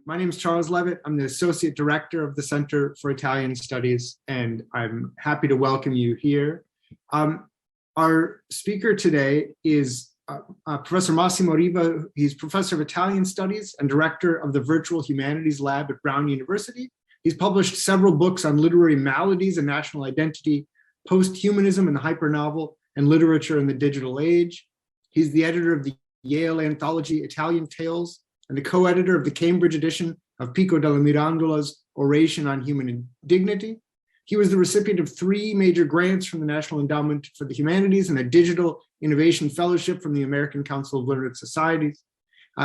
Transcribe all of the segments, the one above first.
My name is Charles Levitt. I'm the Associate Director of the Center for Italian Studies, and I'm happy to welcome you here. Our speaker today is Professor Massimo Riva. He's Professor of Italian Studies and Director of the Virtual Humanities Lab at Brown University. He's published several books on literary maladies and national identity, post-humanism and the hypernovel, and literature in the digital age. He's the editor of the Yale anthology Italian Tales, and the co-editor of the Cambridge edition of Pico della Mirandola's Oration on Human Dignity. He was the recipient of 3 major grants from the National Endowment for the Humanities and a Digital Innovation Fellowship from the American Council of Learned Societies.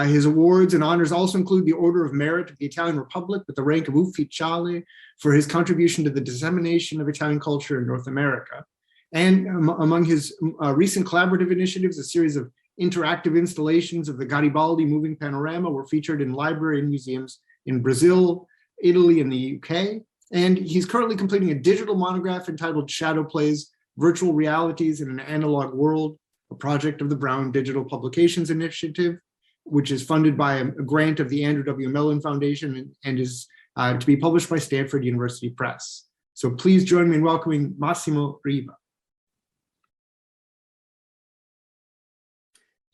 His awards and honors also include the Order of Merit of the Italian Republic with the rank of Ufficiale for his contribution to the dissemination of Italian culture in North America. And among his recent collaborative initiatives, a series of interactive installations of the Garibaldi moving panorama were featured in library and museums in Brazil, Italy, and the UK. And he's currently completing a digital monograph entitled Shadow Plays, Virtual Realities in an Analog World, a project of the Brown Digital Publications Initiative, which is funded by a grant of the Andrew W. Mellon Foundation and is to be published by Stanford University Press. So please join me in welcoming Massimo Riva.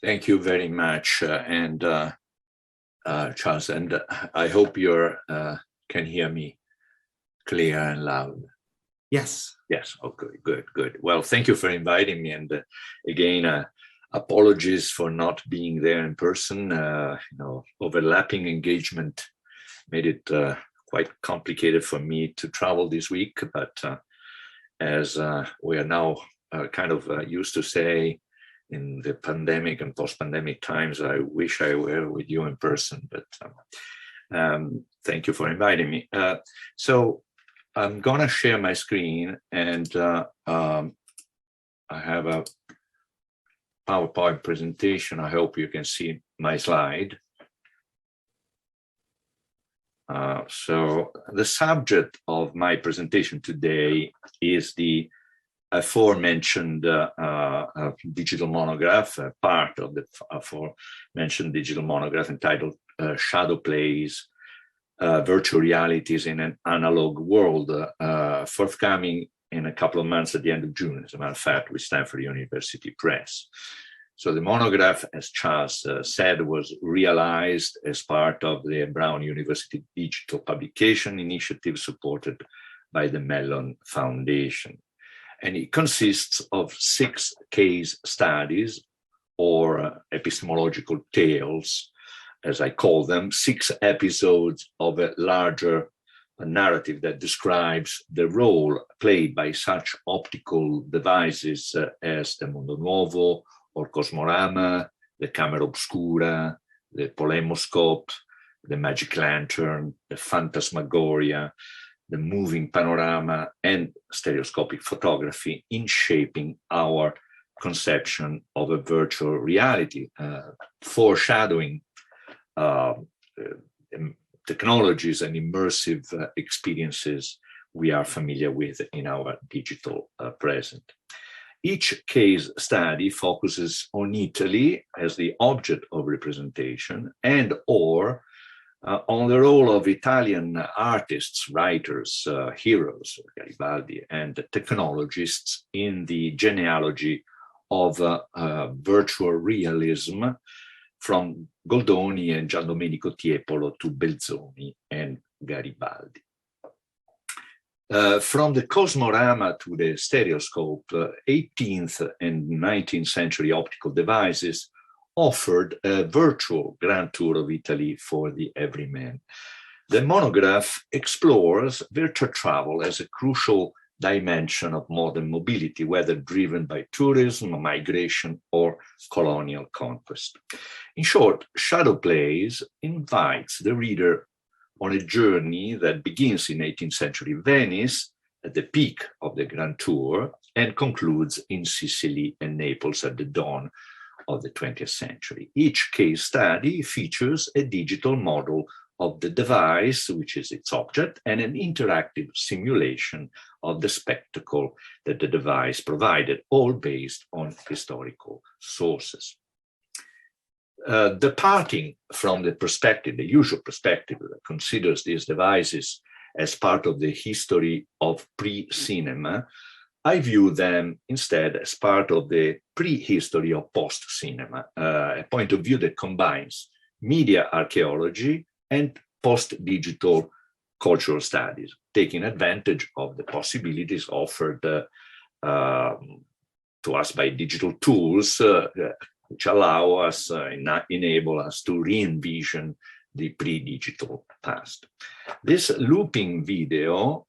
Thank you very much, Charles, and I hope you can hear me clear and loud. Yes. Yes. Okay. Good. Well, thank you for inviting me, and again, apologies for not being there in person. Overlapping engagement made it quite complicated for me to travel this week, but as we are now kind of used to say, in the pandemic and post-pandemic times, I wish I were with you in person, but thank you for inviting me. So I'm gonna share my screen, and I have a PowerPoint presentation. I hope you can see my slide. So the subject of my presentation today is the aforementioned digital monograph, part of the aforementioned digital monograph entitled Shadow Plays, Virtual Realities in an Analogue World, forthcoming in a couple of months at the end of June, as a matter of fact, with Stanford University Press. So the monograph, as Charles said, was realized as part of the Brown University Digital Publication Initiative supported by the Mellon Foundation. And it consists of 6 case studies, or epistemological tales, as I call them, 6 episodes of a larger narrative that describes the role played by such optical devices as the Mondo Nuovo or Cosmorama, the Camera Obscura, the Polemoscope, the Magic Lantern, the Phantasmagoria, the moving panorama, and stereoscopic photography in shaping our conception of a virtual reality, foreshadowing technologies and immersive experiences we are familiar with in our digital present. Each case study focuses on Italy as the object of representation and/or on the role of Italian artists, writers, heroes, Garibaldi, and technologists in the genealogy of virtual realism from Goldoni and Giandomenico Tiepolo to Belzoni and Garibaldi. From the Cosmorama to the stereoscope, 18th and 19th century optical devices offered a virtual grand tour of Italy for the everyman. The monograph explores virtual travel as a crucial dimension of modern mobility, whether driven by tourism, migration, or colonial conquest. In short, Shadow Plays invites the reader on a journey that begins in 18th century Venice at the peak of the Grand Tour and concludes in Sicily and Naples at the dawn of the 20th century. Each case study features a digital model of the device, which is its object, and an interactive simulation of the spectacle that the device provided, all based on historical sources. departing from the perspective, the usual perspective that considers these devices as part of the history of pre-cinema, I view them instead as part of the prehistory of post-cinema, a point of view that combines media archaeology and post-digital cultural studies, taking advantage of the possibilities offered to us by digital tools, which allow us, enable us to re-envision the pre-digital past. This looping video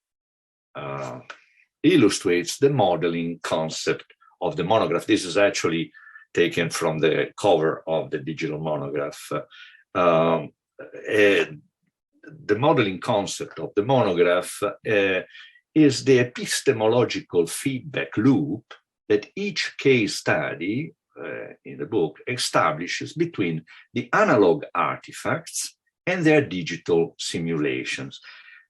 illustrates the modeling concept of the monograph. This is actually taken from the cover of the digital monograph. The modeling concept of the monograph is the epistemological feedback loop that each case study in the book establishes between the analog artifacts and their digital simulations.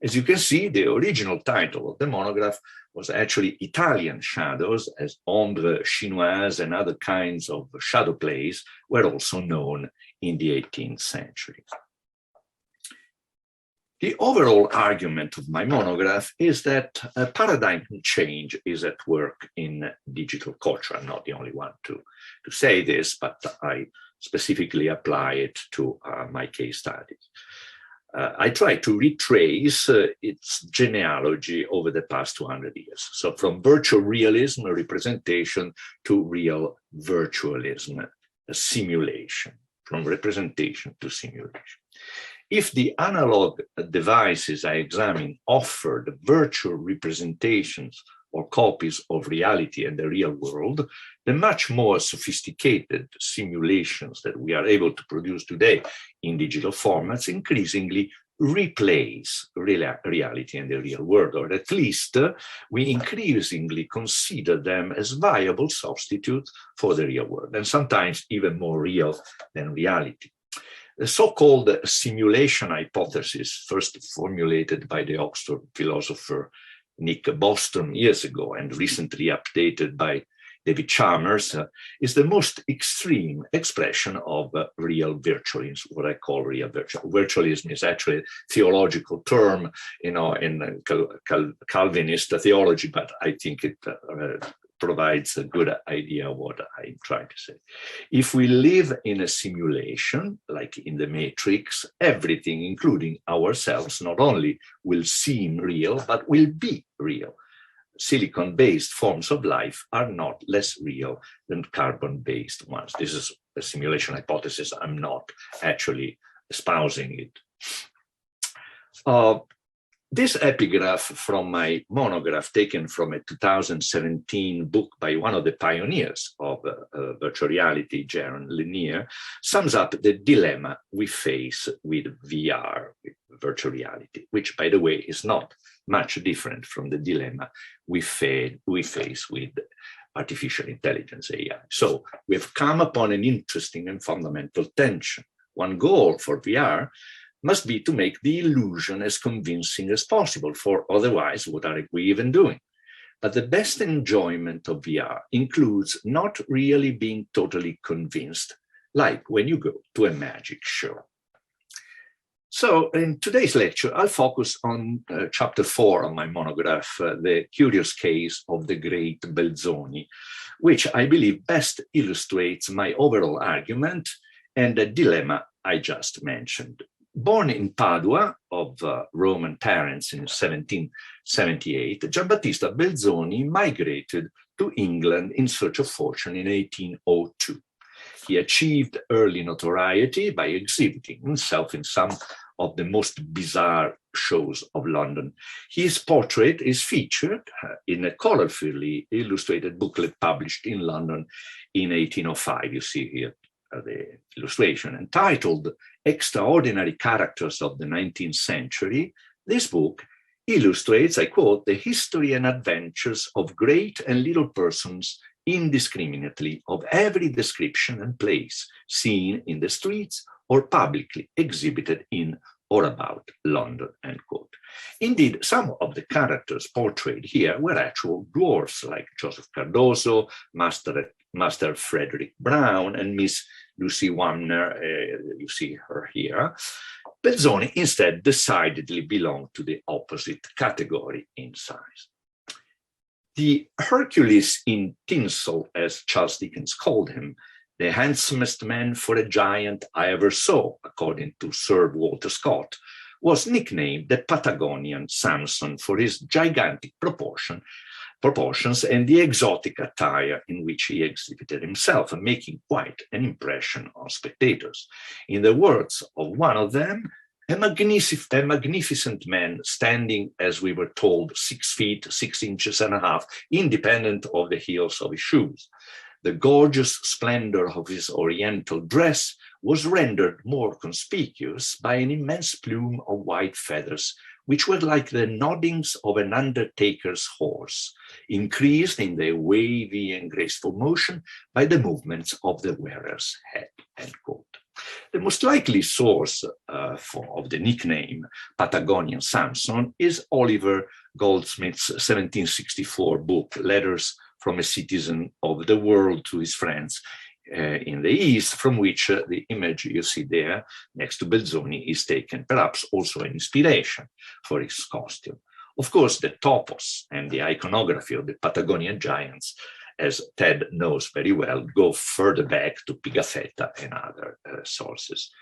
As you can see, the original title of the monograph was actually Italian shadows, as ombre chinoise and other kinds of shadow plays were also known in the 18th century. The overall argument of my monograph is that a paradigm change is at work in digital culture. I'm not the only one to say this, but I specifically apply it to my case studies. I try to retrace its genealogy over the past 200 years. So from virtual realism, a representation, to real virtualism, a simulation, from representation to simulation. If the analog devices I examine offered virtual representations or copies of reality and the real world, the much more sophisticated simulations that we are able to produce today in digital formats increasingly replace reality and the real world, or at least we increasingly consider them as viable substitutes for the real world, and sometimes even more real than reality. The so-called simulation hypothesis, first formulated by the Oxford philosopher Nick Bostrom years ago and recently updated by David Chalmers, is the most extreme expression of real virtualism, what I call real virtualism. Virtualism is actually a theological term, in Calvinist theology, but I think it provides a good idea of what I'm trying to say. If we live in a simulation, like in the Matrix, everything, including ourselves, not only will seem real, but will be real. Silicon-based forms of life are not less real than carbon-based ones. This is a simulation hypothesis. I'm not actually espousing it. This epigraph from my monograph, taken from a 2017 book by one of the pioneers of virtual reality, Jaron Lanier, sums up the dilemma we face with VR, with virtual reality, which, by the way, is not much different from the dilemma we face with artificial intelligence, AI. So we've come upon an interesting and fundamental tension. One goal for VR must be to make the illusion as convincing as possible, for otherwise, what are we even doing? But the best enjoyment of VR includes not really being totally convinced, like when you go to a magic show. So in today's lecture, I'll focus on chapter 4 of my monograph, the curious case of the Great Belzoni, which I believe best illustrates my overall argument and the dilemma I just mentioned. Born in Padua of Roman parents in 1778, Giambattista Belzoni migrated to England in search of fortune in 1802. He achieved early notoriety by exhibiting himself in some of the most bizarre shows of London. His portrait is featured in a colorfully illustrated booklet published in London in 1805. You see here the illustration, entitled Extraordinary Characters of the 19th Century. This book illustrates, I quote, the history and adventures of great and little persons indiscriminately, of every description and place, seen in the streets or publicly exhibited in or about London, end quote. Indeed, some of the characters portrayed here were actual dwarfs, like Joseph Cardoso, Master Frederick Brown, and Miss Lucy Wamner, you see her here, Belzoni instead decidedly belonged to the opposite category in size. The Hercules in tinsel, as Charles Dickens called him, the handsomest man for a giant I ever saw, according to Sir Walter Scott, was nicknamed the Patagonian Samson for his gigantic proportions and the exotic attire in which he exhibited himself, making quite an impression on spectators. In the words of one of them, a magnificent man standing, as we were told, 6 feet, 6 inches and a half, independent of the heels of his shoes. The gorgeous splendor of his oriental dress was rendered more conspicuous by an immense plume of white feathers, which were like the noddings of an undertaker's horse, increased in their wavy and graceful motion by the movements of the wearer's head, end quote. The most likely source of the nickname Patagonian Samson is Oliver Goldsmith's 1764 book, Letters from a Citizen of the World to His Friends in the East, from which the image you see there next to Belzoni is taken, perhaps also an inspiration for his costume. Of course, the topos and the iconography of the Patagonian giants, as Ted knows very well, go further back to Pigafetta and other sources.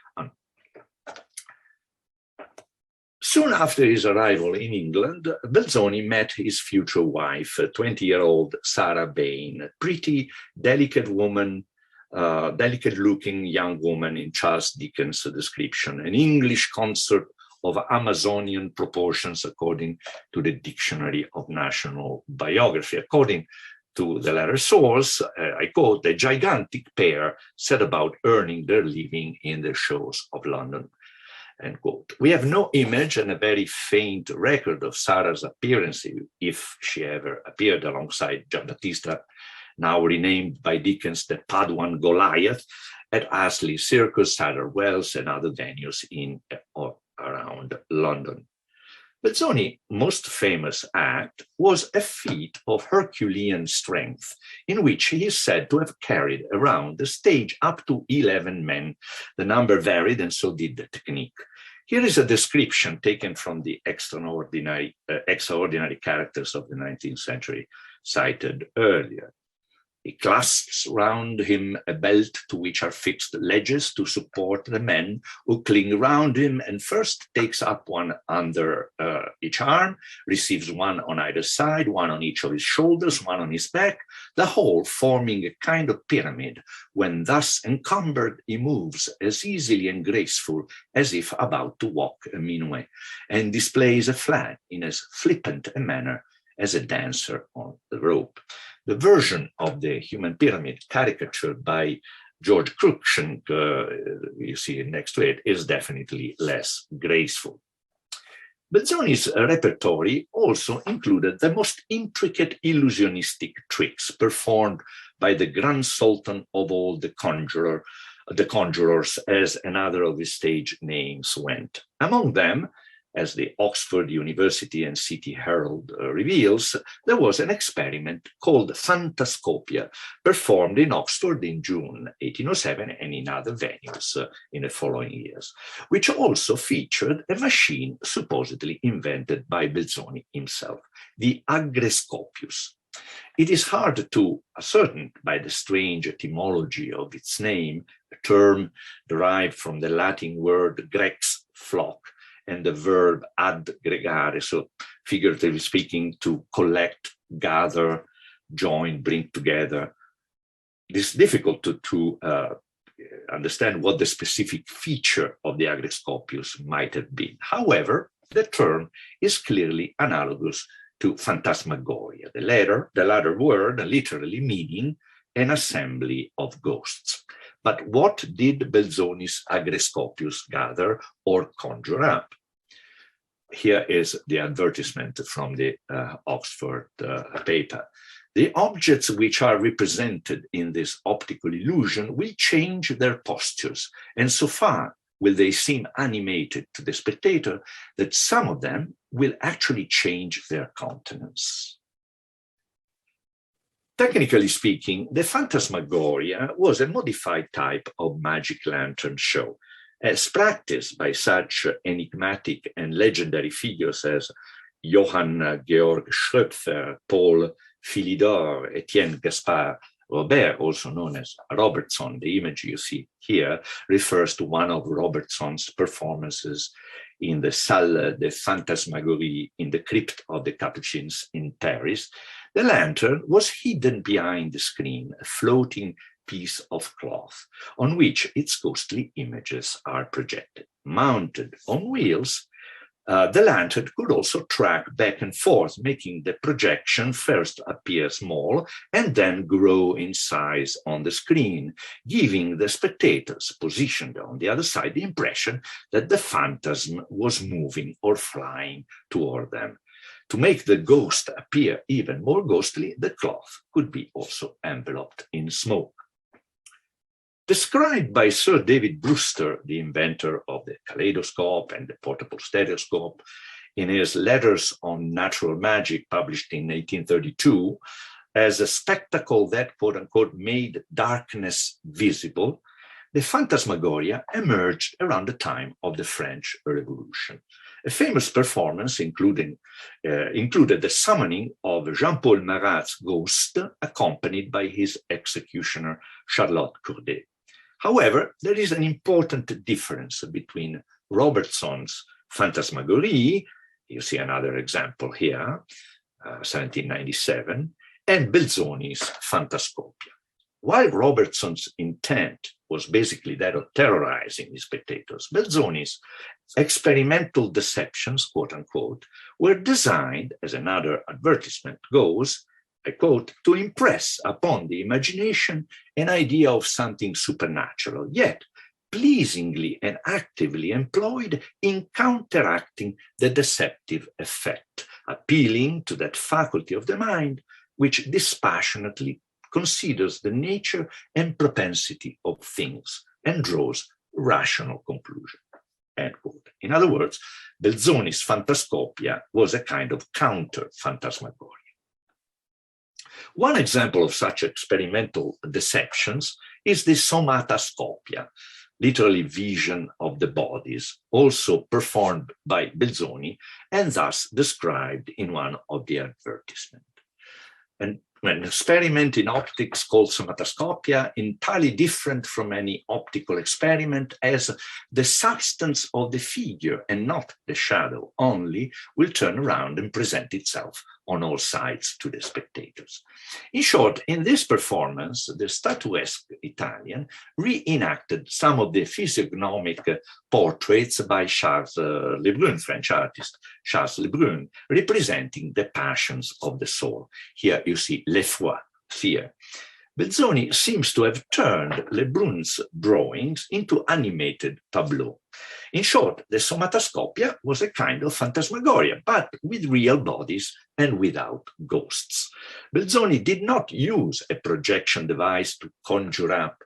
Soon after his arrival in England, Belzoni met his future wife, 20-year-old Sarah Bain, a pretty, delicate-looking young woman in Charles Dickens' description, an English consort of Amazonian proportions, according to the Dictionary of National Biography. According to the latter source, I quote, "The gigantic pair set about earning their living in the shows of London." End quote. We have no image and a very faint record of Sarah's appearance, if she ever appeared alongside Giambattista, now renamed by Dickens the Paduan Goliath, at Astley Circus, Sadler Wells, and other venues in or around London. Belzoni's most famous act was a feat of Herculean strength, in which he is said to have carried around the stage up to 11 men. The number varied, and so did the technique. Here is a description taken from the extraordinary characters of the 19th century cited earlier. He clasps round him a belt to which are fixed ledges to support the men who cling round him, and first takes up one under each arm, receives one on either side, one on each of his shoulders, one on his back, the whole forming a kind of pyramid. When thus encumbered, he moves as easily and graceful as if about to walk a minuet, and displays a flag in as flippant a manner as a dancer on the rope. The version of the human pyramid caricatured by George Cruikshank, you see next to it, is definitely less graceful. Belzoni's repertory also included the most intricate illusionistic tricks performed by the Grand Sultan of all the conjurers, as another of his stage names went. Among them, as the Oxford University and City Herald reveals, there was an experiment called Phantascopia, performed in Oxford in June 1807 and in other venues in the following years, which also featured a machine supposedly invented by Belzoni himself, the agrescopius. It is hard to ascertain by the strange etymology of its name, a term derived from the Latin word grex, flock, and the verb ad gregare, so figuratively speaking, to collect, gather, join, bring together. It is difficult to understand what the specific feature of the agrescopius might have been. However, the term is clearly analogous to phantasmagoria, the latter word literally meaning an assembly of ghosts. But what did Belzoni's agrescopius gather or conjure up? Here is the advertisement from the Oxford paper. The objects which are represented in this optical illusion will change their postures, and so far will they seem animated to the spectator that some of them will actually change their countenance. Technically speaking, the Phantasmagoria was a modified type of magic lantern show, as practiced by such enigmatic and legendary figures as Johann Georg Schröpfer, Paul Philidor, Etienne Gaspard Robert, also known as Robertson. The image you see here refers to one of Robertson's performances in the Salle des Phantasmagories in the crypt of the Capuchins in Paris. The lantern was hidden behind the screen, a floating piece of cloth on which its ghostly images are projected. Mounted on wheels, the lantern could also track back and forth, making the projection first appear small and then grow in size on the screen, giving the spectators positioned on the other side the impression that the phantasm was moving or flying toward them. To make the ghost appear even more ghostly, the cloth could be also enveloped in smoke. Described by Sir David Brewster, the inventor of the kaleidoscope and the portable stereoscope, in his Letters on Natural Magic, published in 1832, as a spectacle that, quote unquote, made darkness visible, the Phantasmagoria emerged around the time of the French Revolution. A famous performance included the summoning of Jean-Paul Marat's ghost, accompanied by his executioner, Charlotte Corday. However, there is an important difference between Robertson's Phantasmagorie, you see another example here, 1797, and Belzoni's Phantascopia. While Robertson's intent was basically that of terrorizing the spectators, Belzoni's experimental deceptions, quote unquote, were designed, as another advertisement goes, I quote, to impress upon the imagination an idea of something supernatural, yet pleasingly and actively employed in counteracting the deceptive effect, appealing to that faculty of the mind which dispassionately considers the nature and propensity of things and draws rational conclusion. End quote. In other words, Belzoni's Phantascopia was a kind of counter-phantasmagoria. One example of such experimental deceptions is the Somatascopia, literally vision of the bodies, also performed by Belzoni and thus described in one of the advertisements. And an experiment in optics called Somatascopia, entirely different from any optical experiment, as the substance of the figure and not the shadow only will turn around and present itself on all sides to the spectators. In short, in this performance, the statuesque Italian reenacted some of the physiognomic portraits by Charles Lebrun, French artist Charles Lebrun, representing the passions of the soul. Here you see l'effroi, fear. Belzoni seems to have turned Lebrun's drawings into animated tableaux. In short, the Somatascopia was a kind of phantasmagoria, but with real bodies and without ghosts. Belzoni did not use a projection device to conjure up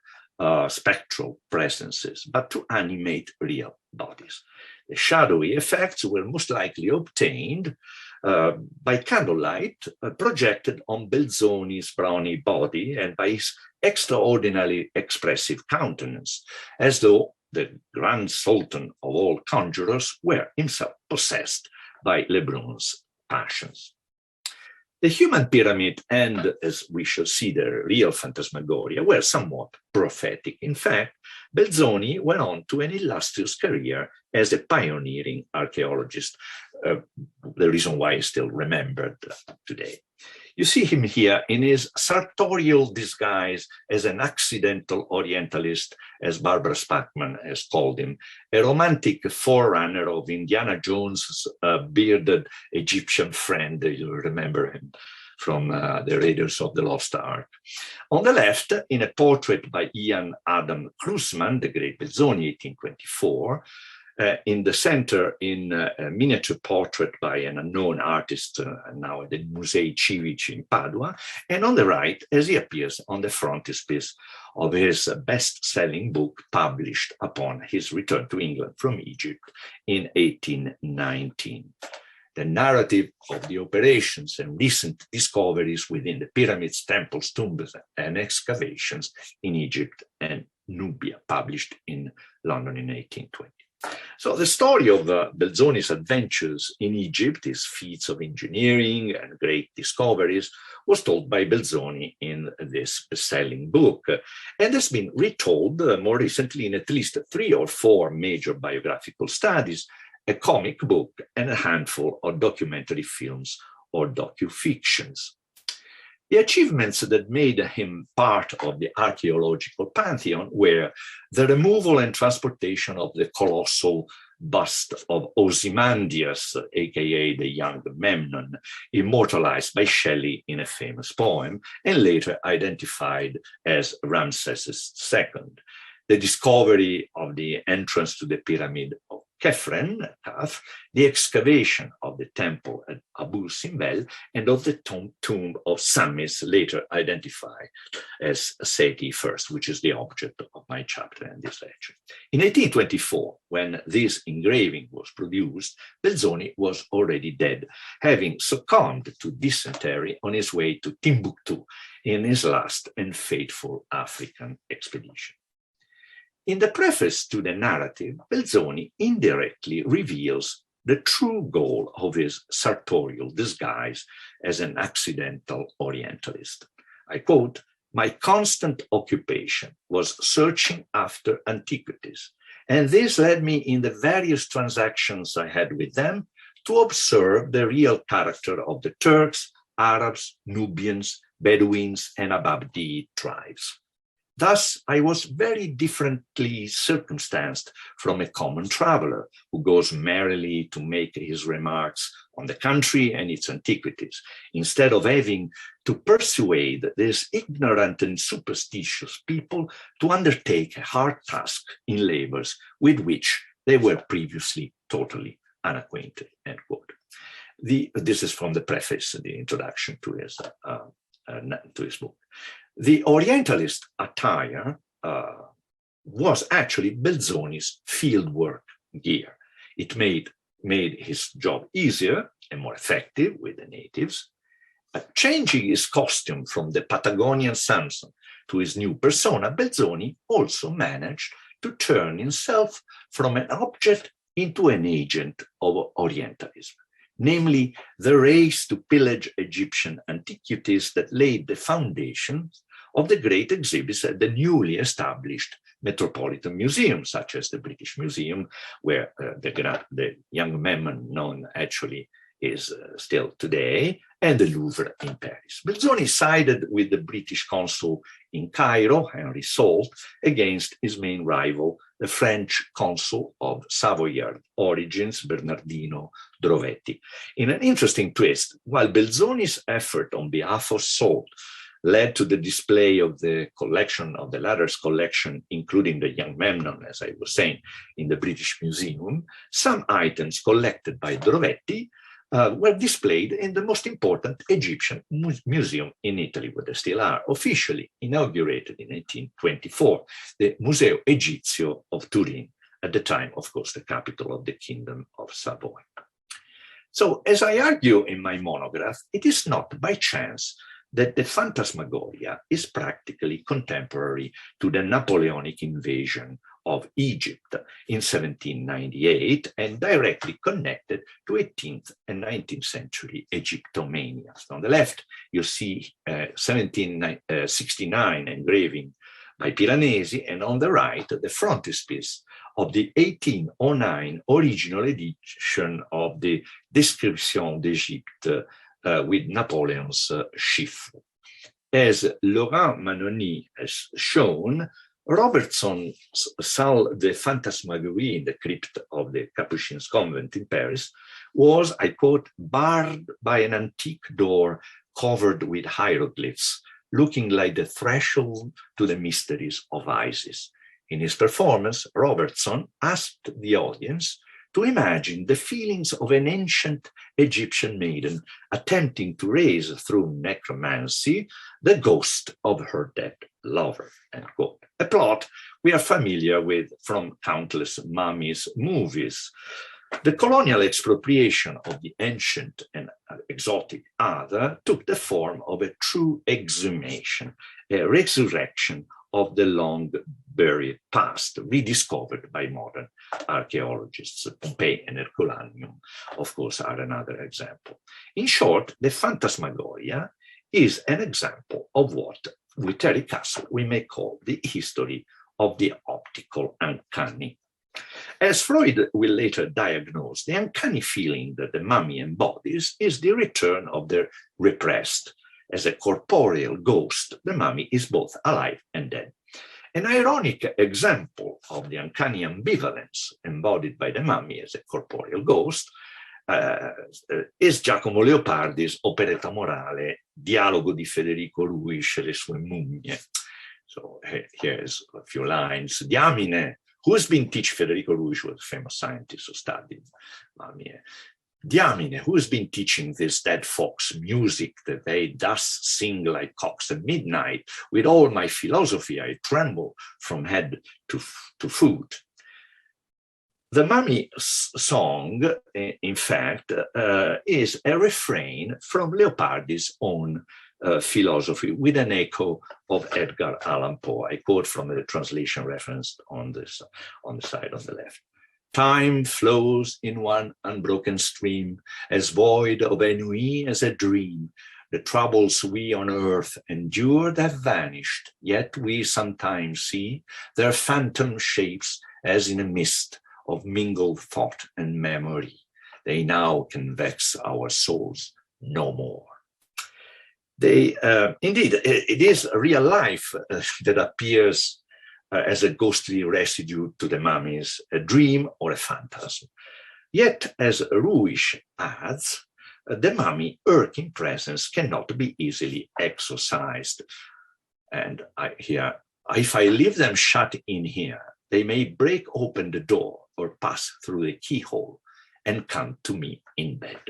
spectral presences, but to animate real bodies. The shadowy effects were most likely obtained by candlelight projected on Belzoni's brawny body and by his extraordinarily expressive countenance, as though the grand sultan of all conjurers were himself possessed by Lebrun's passions. The human pyramid and, as we shall see, the real phantasmagoria were somewhat prophetic. In fact, Belzoni went on to an illustrious career as a pioneering archaeologist, the reason why he's still remembered today. You see him here in his sartorial disguise as an accidental Orientalist, as Barbara Spackman has called him, a romantic forerunner of Indiana Jones' bearded Egyptian friend. You remember him from the Raiders of the Lost Ark. On the left, in a portrait by Ian Adam Krusman, the Great Belzoni, 1824, in the center, in a miniature portrait by an unknown artist now at the Musei Civici in Padua, and on the right, as he appears on the frontispiece of his best-selling book published upon his return to England from Egypt in 1819. the narrative of the operations and recent discoveries within the pyramids, temples, tombs, and excavations in Egypt and Nubia, published in London in 1820. So the story of Belzoni's adventures in Egypt, his feats of engineering and great discoveries, was told by Belzoni in this best-selling book, and has been retold more recently in at least 3 or 4 major biographical studies, a comic book, and a handful of documentary films or docu-fictions. The achievements that made him part of the archaeological pantheon were the removal and transportation of the colossal bust of Ozymandias, aka the young Memnon, immortalized by Shelley in a famous poem, and later identified as Ramses II. The discovery of the entrance to the pyramid of Khafre, the excavation of the temple at Abu Simbel, and of the tomb of Samis, later identified as Seti I, which is the object of my chapter and this lecture. In 1824, when this engraving was produced, Belzoni was already dead, having succumbed to dysentery on his way to Timbuktu in his last and fateful African expedition. In the preface to the narrative, Belzoni indirectly reveals the true goal of his sartorial disguise as an accidental Orientalist. I quote, "My constant occupation was searching after antiquities, and this led me in the various transactions I had with them to observe the real character of the Turks, Arabs, Nubians, Bedouins, and Ababdi tribes. Thus, I was very differently circumstanced from a common traveler who goes merrily to make his remarks on the country and its antiquities, instead of having to persuade this ignorant and superstitious people to undertake a hard task in labors with which they were previously totally unacquainted." End quote. This is from the preface, the introduction to his book. The Orientalist attire was actually Belzoni's fieldwork gear. It made his job easier and more effective with the natives. Changing his costume from the Patagonian Samson to his new persona, Belzoni also managed to turn himself from an object into an agent of Orientalism, namely the race to pillage Egyptian antiquities that laid the foundations of the great exhibits at the newly established Metropolitan Museum, such as the British Museum, where the young Memnon known actually is still today, and the Louvre in Paris. Belzoni sided with the British consul in Cairo, Henry Salt, against his main rival, the French consul of Savoyard origins, Bernardino Drovetti. In an interesting twist, while Belzoni's effort on behalf of Salt led to the display of the collection, of the latter's collection, including the young Memnon, as I was saying, in the British Museum, some items collected by Drovetti were displayed in the most important Egyptian museum in Italy, where they still are, officially inaugurated in 1824, the Museo Egizio of Turin, at the time, of course, the capital of the Kingdom of Savoy. So, as I argue in my monograph, it is not by chance that the Phantasmagoria is practically contemporary to the Napoleonic invasion of Egypt in 1798 and directly connected to 18th and 19th century Egyptomania. So on the left, you see 1769 engraving by Piranesi, and on the right, the frontispiece of the 1809 original edition of the Description d'Egypte with Napoleon's chiffre. As Laurent Manoni has shown, Robertson's Salle de Phantasmagorie in the crypt of the Capuchin's convent in Paris was, I quote, barred by an antique door covered with hieroglyphs, looking like the threshold to the mysteries of Isis. In his performance, Robertson asked the audience to imagine the feelings of an ancient Egyptian maiden attempting to raise through necromancy the ghost of her dead lover, end quote. A plot we are familiar with from countless mummies movies. The colonial expropriation of the ancient and exotic other took the form of a true exhumation, a resurrection of the long-buried past, rediscovered by modern archaeologists. Pompeii and Herculaneum, of course, are another example. In short, the Phantasmagoria is an example of what, with Terry Castle, we may call the history of the optical uncanny. As Freud will later diagnose, the uncanny feeling that the mummy embodies is the return of the repressed. As a corporeal ghost, the mummy is both alive and dead. An ironic example of the uncanny ambivalence embodied by the mummy as a corporeal ghost is Giacomo Leopardi's operetta morale, Dialogo di Federico Luis e le sue mummie. So here's a few lines. Diamine, who's been teaching Federico Luis, was a famous scientist who studied mummy. Diamine, who's been teaching this dead fox music that they thus sing like cocks at midnight? With all my philosophy, I tremble from head to foot. The mummy song, in fact, is a refrain from Leopardi's own philosophy with an echo of Edgar Allan Poe. I quote from the translation referenced on the side on the left. Time flows in one unbroken stream, as void of ennui as a dream. The troubles we on earth endured have vanished, yet we sometimes see their phantom shapes as in a mist of mingled thought and memory. They now can vex our souls no more. Indeed, it is real life that appears as a ghostly residue to the mummies, a dream or a phantasm. Yet, as Ruish adds, the mummy irking presence cannot be easily exorcised. And if I leave them shut in here, they may break open the door or pass through the keyhole and come to me in bed.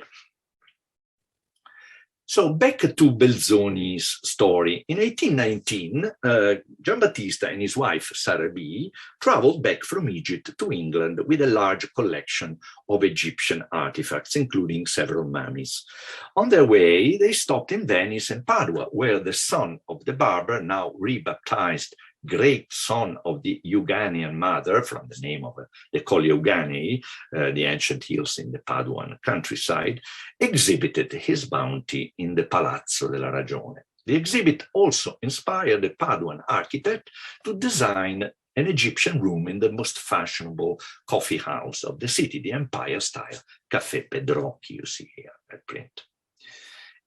So back to Belzoni's story. In 1819, Giambattista and his wife, Sarah B., traveled back from Egypt to England with a large collection of Egyptian artifacts, including several mummies. On their way, they stopped in Venice and Padua, where the son of the barber, now rebaptized great son of the Euganean mother, from the name of the Colli Euganei, the ancient hills in the Paduan countryside, exhibited his bounty in the Palazzo della Ragione. The exhibit also inspired the Paduan architect to design an Egyptian room in the most fashionable coffee house of the city, the Empire-style Café Pedrocchi, you see here at print.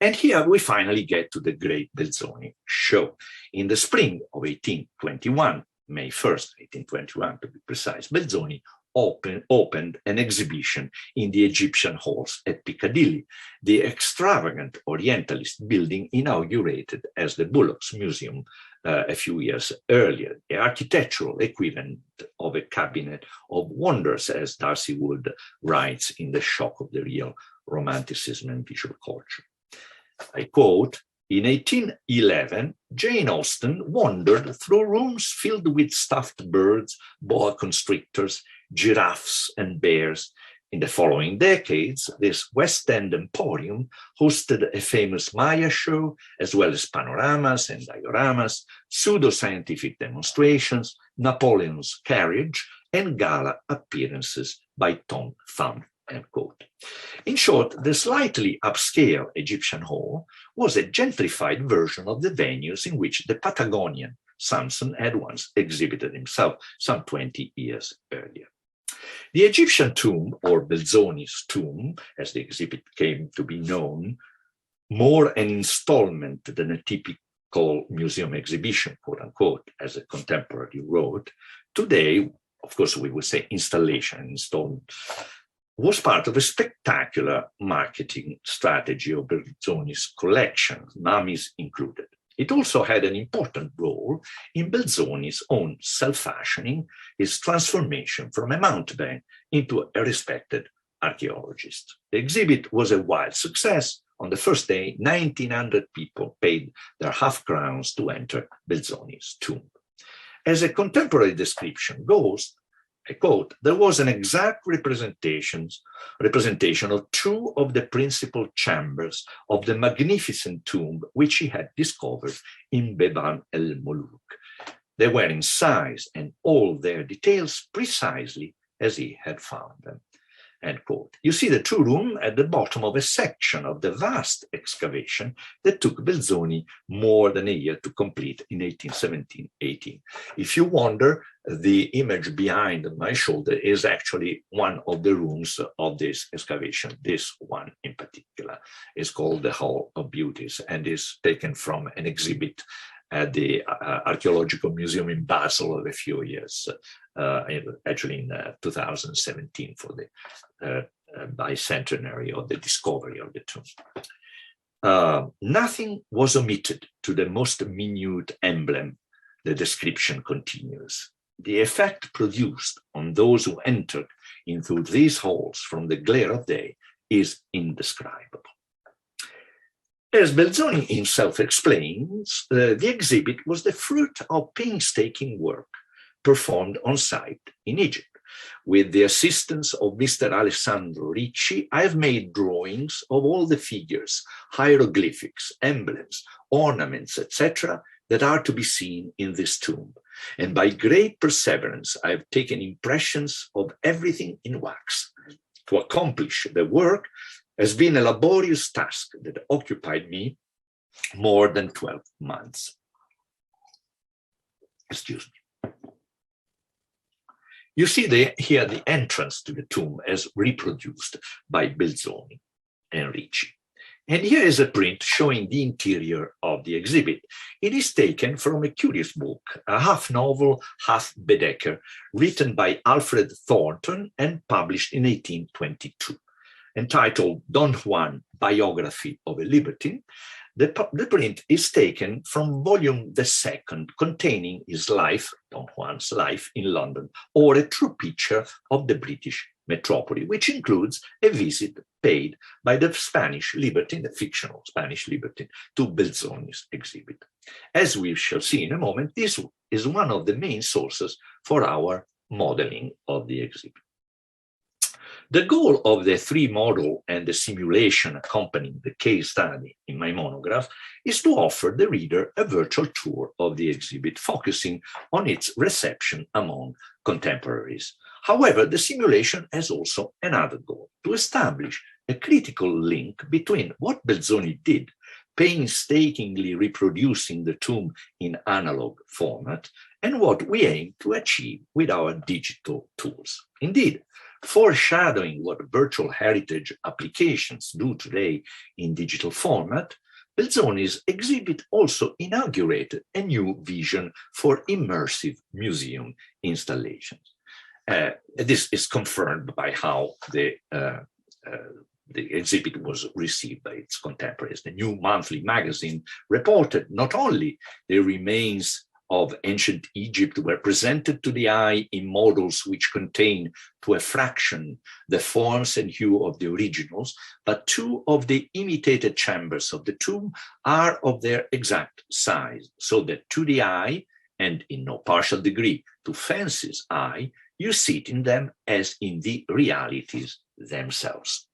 And here we finally get to the Great Belzoni show. In the spring of 1821, May 1st, 1821 to be precise, Belzoni opened an exhibition in the Egyptian halls at Piccadilly, the extravagant Orientalist building inaugurated as the Bullocks Museum a few years earlier, the architectural equivalent of a cabinet of wonders, as Darcy Wood writes in The Shock of the Real Romanticism and Visual Culture. I quote, in 1811, Jane Austen wandered through rooms filled with stuffed birds, boa constrictors, giraffes, and bears. In the following decades, this West End emporium hosted a famous Maya show, as well as panoramas and dioramas, pseudo-scientific demonstrations, Napoleon's carriage, and gala appearances by Tom Thumb. End quote. In short, the slightly upscale Egyptian hall was a gentrified version of the venues in which the Patagonian Samson had once exhibited himself some 20 years earlier. The Egyptian tomb, or Belzoni's tomb, as the exhibit came to be known, more an installment than a typical museum exhibition, quote unquote, as a contemporary wrote, today, of course, we would say installation, installment, was part of a spectacular marketing strategy of Belzoni's collection, mummies included. It also had an important role in Belzoni's own self-fashioning, his transformation from a mountebank into a respected archaeologist. The exhibit was a wild success. On the first day, 1,900 people paid their half-crowns to enter Belzoni's tomb. As a contemporary description goes, I quote, "There was an exact representation of two of the principal chambers of the magnificent tomb which he had discovered in Beban el Molouk. They were in size and all their details precisely as he had found them." End quote. You see the true room at the bottom of a section of the vast excavation that took Belzoni more than a year to complete in 1817-18. If you wonder, the image behind my shoulder is actually one of the rooms of this excavation. This one in particular is called the Hall of Beauties and is taken from an exhibit at the Archaeological Museum in Basel of a few years, actually in 2017 for the bicentenary of the discovery of the tomb. Nothing was omitted to the most minute emblem, the description continues. The effect produced on those who entered into these halls from the glare of day is indescribable. As Belzoni himself explains, the exhibit was the fruit of painstaking work performed on site in Egypt. With the assistance of Mr. Alessandro Ricci, I have made drawings of all the figures, hieroglyphics, emblems, ornaments, etc., that are to be seen in this tomb. And by great perseverance, I have taken impressions of everything in wax. To accomplish the work has been a laborious task that occupied me more than 12 months. Excuse me. You see here the entrance to the tomb as reproduced by Belzoni and Ricci. And here is a print showing the interior of the exhibit. It is taken from a curious book, a half novel, half Baedeker, written by Alfred Thornton and published in 1822. Entitled Don Juan, Biography of a Libertine. The print is taken from volume the second, containing his life, Don Juan's life in London, or a true picture of the British metropole, which includes a visit paid by the Spanish libertine, the fictional Spanish libertine, to Belzoni's exhibit. As we shall see in a moment, this is one of the main sources for our modeling of the exhibit. The goal of the 3D model and the simulation accompanying the case study in my monograph is to offer the reader a virtual tour of the exhibit, focusing on its reception among contemporaries. However, the simulation has also another goal: to establish a critical link between what Belzoni did, painstakingly reproducing the tomb in analog format, and what we aim to achieve with our digital tools. Indeed, foreshadowing what virtual heritage applications do today in digital format, Belzoni's exhibit also inaugurated a new vision for immersive museum installations. This is confirmed by how the exhibit was received by its contemporaries. The new monthly magazine reported not only the remains of ancient Egypt were presented to the eye in models which contain to a fraction the forms and hue of the originals, but two of the imitated chambers of the tomb are of their exact size, so that to the eye, and in no partial degree to fancy's eye, you see it in them as in the realities themselves.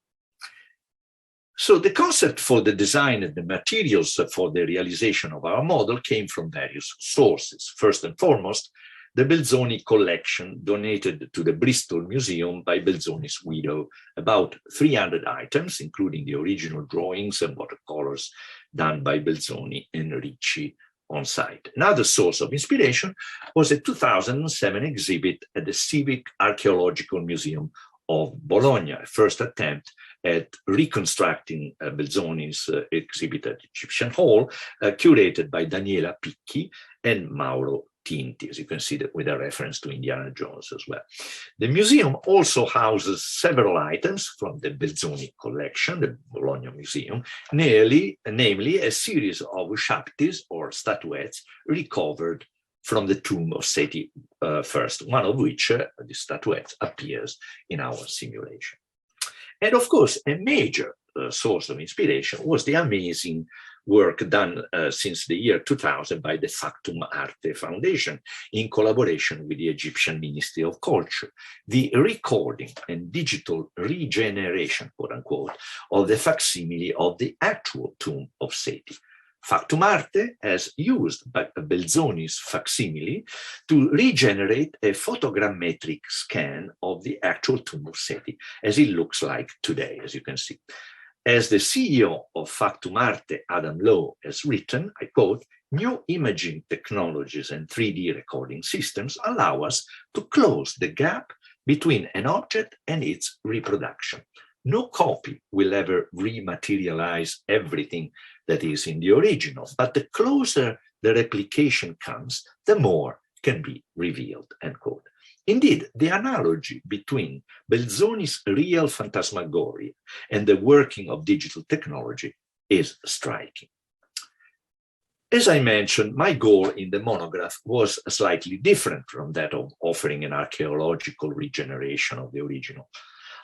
So the concept for the design and the materials for the realization of our model came from various sources. First and foremost, the Belzoni collection donated to the Bristol Museum by Belzoni's widow, about 300 items, including the original drawings and watercolors done by Belzoni and Ricci on site. Another source of inspiration was a 2007 exhibit at the Civic Archaeological Museum of Bologna, a first attempt at reconstructing Belzoni's exhibit at Egyptian Hall, curated by Daniela Picchi and Mauro Tinti, as you can see that with a reference to Indiana Jones as well. The museum also houses several items from the Belzoni collection, the Bologna Museum, namely a series of shaptis or statuettes recovered from the tomb of Seti I, one of which, the statuette, appears in our simulation. And of course, a major source of inspiration was the amazing work done since the year 2000 by the Factum Arte Foundation in collaboration with the Egyptian Ministry of Culture, the recording and digital regeneration, quote unquote, of the facsimile of the actual tomb of Seti. Factum Arte has used Belzoni's facsimile to regenerate a photogrammetric scan of the actual tomb of Seti, as it looks like today, as you can see. As the CEO of Factum Arte, Adam Lowe, has written, I quote, "New imaging technologies and 3D recording systems allow us to close the gap between an object and its reproduction. No copy will ever rematerialize everything that is in the original, but the closer the replication comes, the more can be revealed," end quote. Indeed, the analogy between Belzoni's Real Phantasmagoria and the working of digital technology is striking. As I mentioned, my goal in the monograph was slightly different from that of offering an archaeological regeneration of the original.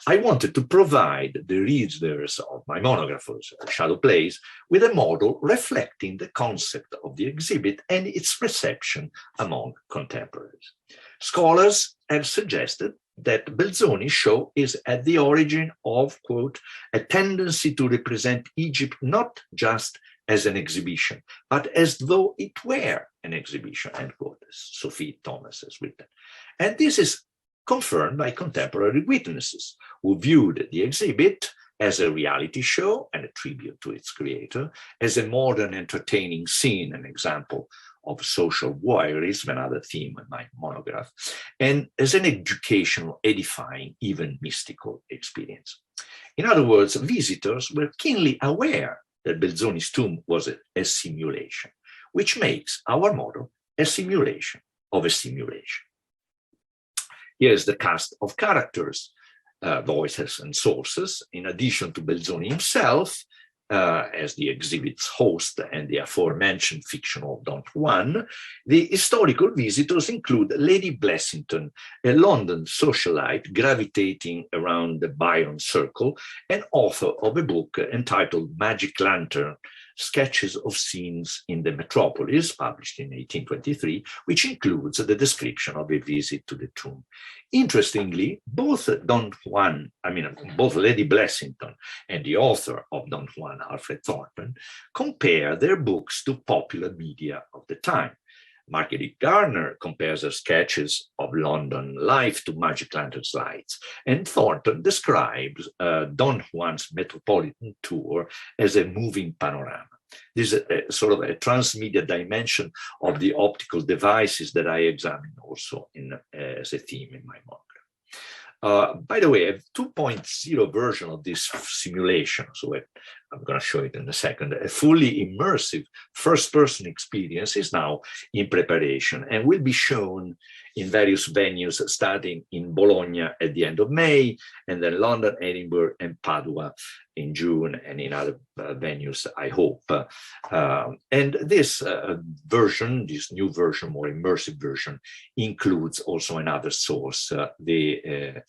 I wanted to provide the readers of my monographs, Shadow Plays, with a model reflecting the concept of the exhibit and its reception among contemporaries. Scholars have suggested that Belzoni's show is at the origin of, quote, "a tendency to represent Egypt not just as an exhibition, but as though it were an exhibition," end quote, as Sophie Thomas has written. And this is confirmed by contemporary witnesses who viewed the exhibit as a reality show and a tribute to its creator, as a modern entertaining scene, an example of social voyeurism, another theme in my monograph, and as an educational, edifying, even mystical experience. In other words, visitors were keenly aware that Belzoni's tomb was a simulation, which makes our model a simulation of a simulation. Here's the cast of characters, voices and sources, in addition to Belzoni himself, as the exhibit's host and the aforementioned fictional Don Juan. The historical visitors include Lady Blessington, a London socialite gravitating around the Byron Circle and author of a book entitled Magic Lantern, Sketches of Scenes in the Metropolis, published in 1823, which includes the description of a visit to the tomb. Interestingly, both both Lady Blessington and the author of Don Juan, Alfred Thornton, compare their books to popular media of the time. Marguerite Garner compares her sketches of London life to Magic Lantern slides, and Thornton describes Don Juan's metropolitan tour as a moving panorama. This is a sort of a transmedia dimension of the optical devices that I examine also as a theme in my monograph. By the way, a 2.0 version of this simulation, so I'm going to show it in a second, a fully immersive first-person experience is now in preparation and will be shown in various venues starting in Bologna at the end of May, and then London, Edinburgh, and Padua in June, and in other venues, I hope. And this version, this new version, more immersive version, includes also another source, the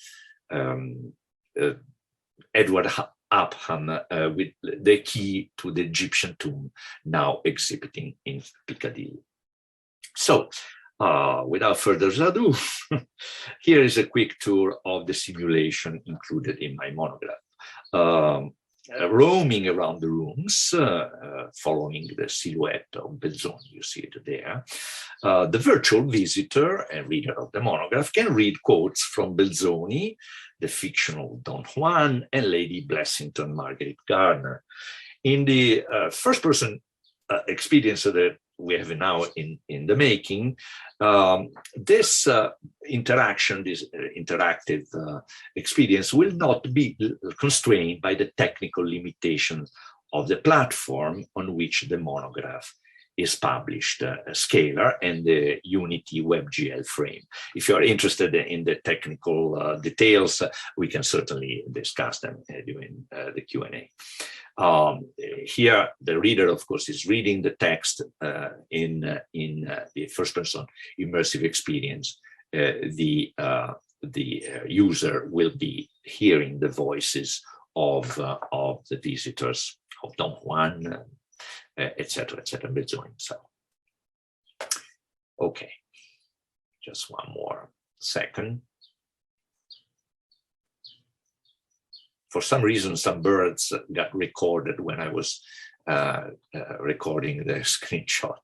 Edward Upham with the key to the Egyptian tomb, now exhibiting in Piccadilly. So, without further ado, here is a quick tour of the simulation included in my monograph. Roaming around the rooms, following the silhouette of Belzoni, you see it there. The virtual visitor and reader of the monograph can read quotes from Belzoni, the fictional Don Juan, and Lady Blessington, Marguerite Garner. In the first-person experience that we have now in the making, this interaction, this interactive experience will not be constrained by the technical limitations of the platform on which the monograph is published, Scalar and the Unity WebGL frame. If you are interested in the technical details, we can certainly discuss them during the Q&A. Here, the reader, of course, is reading the text in the first-person immersive experience. The user will be hearing the voices of the visitors, of Don Juan, etc., etc., Belzoni himself. Okay, just one more second. For some reason, some birds got recorded when I was recording the screenshot.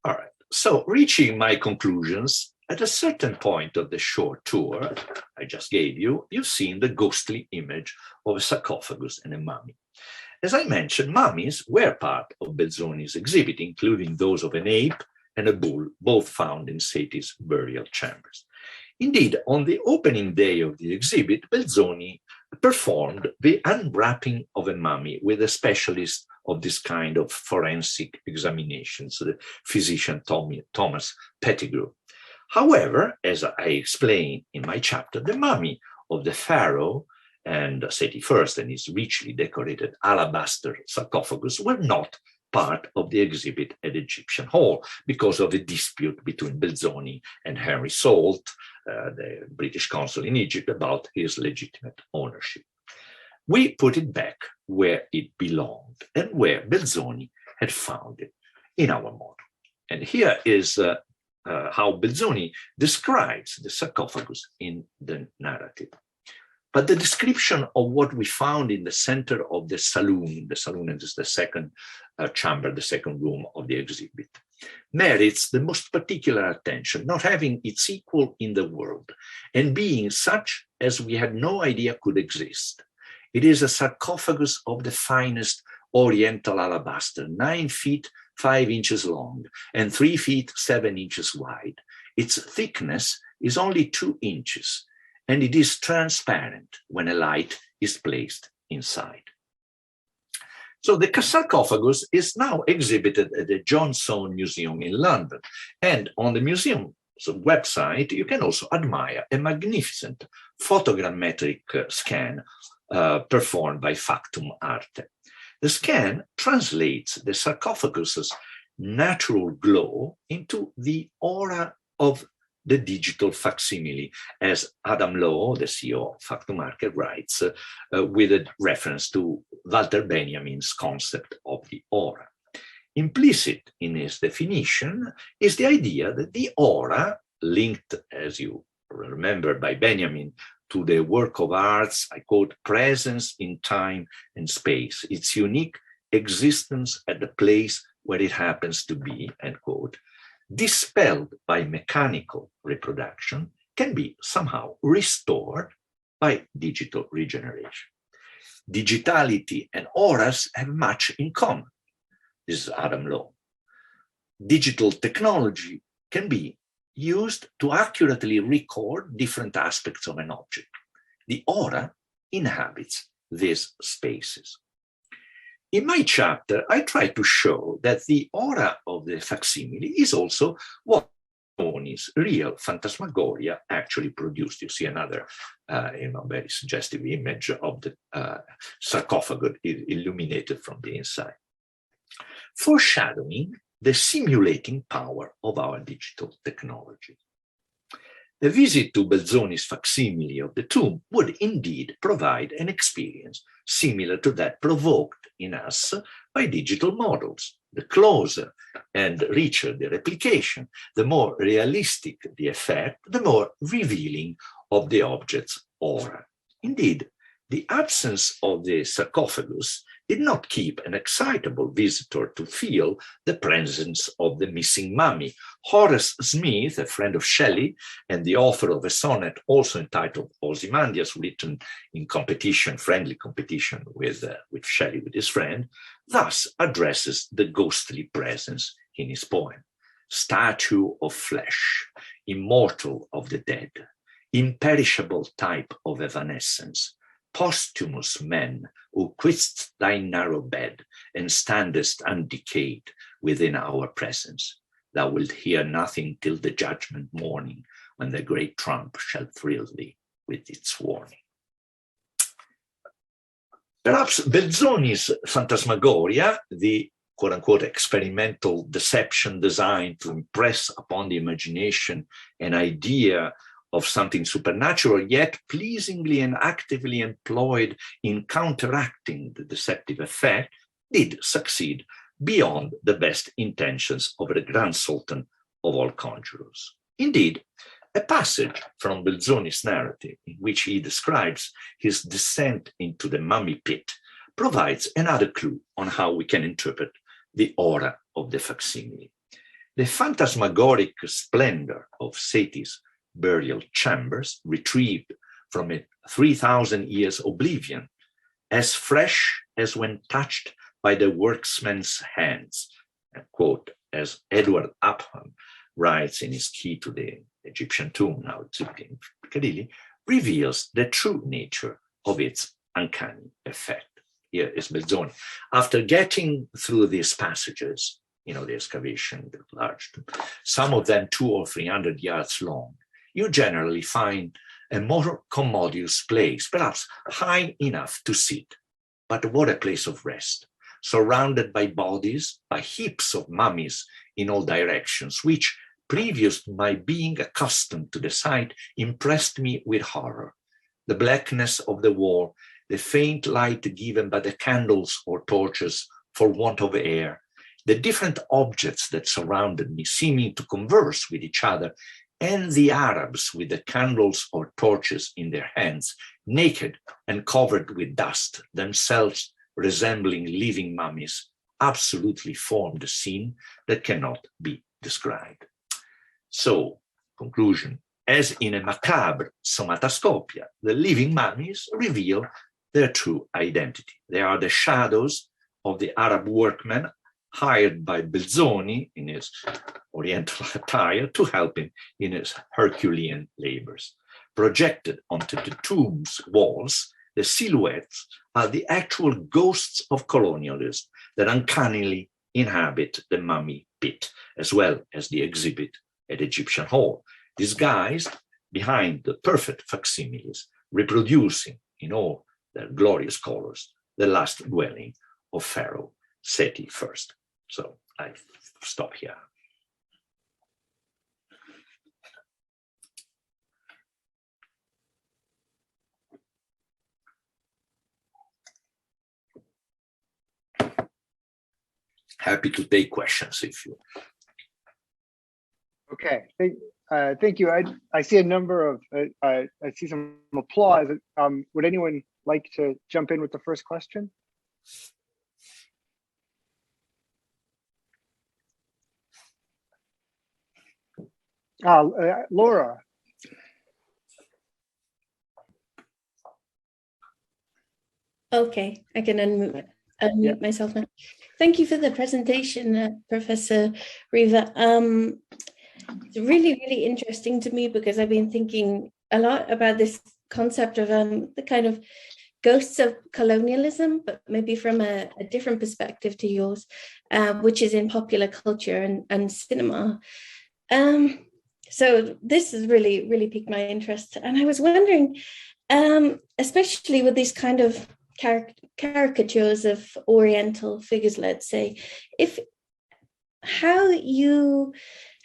All right, so reaching my conclusions, at a certain point of the short tour I just gave you, you've seen the ghostly image of a sarcophagus and a mummy. As I mentioned, mummies were part of Belzoni's exhibit, including those of an ape and a bull, both found in Seti's burial chambers. Indeed, on the opening day of the exhibit, Belzoni performed the unwrapping of a mummy with a specialist of this kind of forensic examinations, the physician Thomas Pettigrew. However, as I explained in my chapter, the mummy of the pharaoh and Seti I and his richly decorated alabaster sarcophagus were not part of the exhibit at Egyptian Hall because of a dispute between Belzoni and Henry Salt, the British consul in Egypt, about his legitimate ownership. We put it back where it belonged and where Belzoni had found it in our model. And here is how Belzoni describes the sarcophagus in the narrative. But the description of what we found in the center of the saloon is the second chamber, the second room of the exhibit, merits the most particular attention, not having its equal in the world, and being such as we had no idea could exist. It is a sarcophagus of the finest Oriental alabaster, 9 feet 5 inches long and 3 feet 7 inches wide. Its thickness is only 2 inches, and it is transparent when a light is placed inside. So the sarcophagus is now exhibited at the John Soane Museum in London, and on the museum's website you can also admire a magnificent photogrammetric scan performed by Factum Arte. The scan translates the sarcophagus's natural glow into the aura of the digital facsimile, as Adam Lowe, the CEO of Factum Arte, writes with a reference to Walter Benjamin's concept of the aura. Implicit in his definition is the idea that the aura, linked, as you remember by Benjamin, to the work of art's, I quote, presence in time and space, its unique existence at the place where it happens to be, end quote, dispelled by mechanical reproduction, can be somehow restored by digital regeneration. Digitality and auras have much in common. This is Adam Lowe. Digital technology can be used to accurately record different aspects of an object. The aura inhabits these spaces. In my chapter, I try to show that the aura of the facsimile is also what Belzoni's Real Phantasmagoria actually produced. You see another very suggestive image of the sarcophagus illuminated from the inside, foreshadowing the simulating power of our digital technology. A visit to Belzoni's facsimile of the tomb would indeed provide an experience similar to that provoked in us by digital models. The closer and richer the replication, the more realistic the effect, the more revealing of the object's aura. Indeed, the absence of the sarcophagus did not keep an excitable visitor to feel the presence of the missing mummy. Horace Smith, a friend of Shelley and the author of a sonnet also entitled Ozymandias, written in competition, friendly competition with Shelley, with his friend, thus addresses the ghostly presence in his poem. Statue of flesh, immortal of the dead, imperishable type of evanescence, posthumous man, who quitst thy narrow bed and standest undecayed within our presence. Thou wilt hear nothing till the judgment morning, when the great trump shall thrill thee with its warning. Perhaps Belzoni's Phantasmagoria, the quote unquote experimental deception designed to impress upon the imagination an idea of something supernatural, yet pleasingly and actively employed in counteracting the deceptive effect, did succeed beyond the best intentions of the Grand Sultan of all conjurers. Indeed, a passage from Belzoni's narrative in which he describes his descent into the mummy pit provides another clue on how we can interpret the aura of the facsimile. The phantasmagoric splendor of Seti's burial chambers, retrieved from a 3,000 years oblivion, as fresh as when touched by the workman's hands, quote, as Edward Upham writes in his key to the Egyptian tomb, now it's in Piccadilly, reveals the true nature of its uncanny effect. Here is Belzoni. After getting through these passages, the excavation, the large, some of them 200 or 300 yards long, you generally find a more commodious place, perhaps high enough to sit. But what a place of rest, surrounded by bodies, by heaps of mummies in all directions, which, previous to my being accustomed to the sight, impressed me with horror. The blackness of the wall, the faint light given by the candles or torches for want of air, the different objects that surrounded me seeming to converse with each other, and the Arabs with the candles or torches in their hands, naked and covered with dust, themselves resembling living mummies, absolutely formed a scene that cannot be described. So, conclusion, as in a macabre Somatascopia, the living mummies reveal their true identity. They are the shadows of the Arab workmen hired by Belzoni in his Oriental attire to help him in his Herculean labors. Projected onto the tomb's walls, the silhouettes are the actual ghosts of colonialism that uncannily inhabit the mummy pit, as well as the exhibit at Egyptian Hall, disguised behind the perfect facsimiles, reproducing in all their glorious colors the last dwelling of Pharaoh Seti I. So I stop here. Happy to take questions if you. Okay, thank you. I see a number of, I see some applause. Would anyone like to jump in with the first question? Laura. Okay, I can unmute myself now. Thank you for the presentation, Professor Riva. It's really, really interesting to me because I've been thinking a lot about this concept of the kind of ghosts of colonialism, but maybe from a different perspective to yours, which is in popular culture and cinema. So this has really, really piqued my interest. And I was wondering, especially with these kind of caricatures of Oriental figures, let's say, how you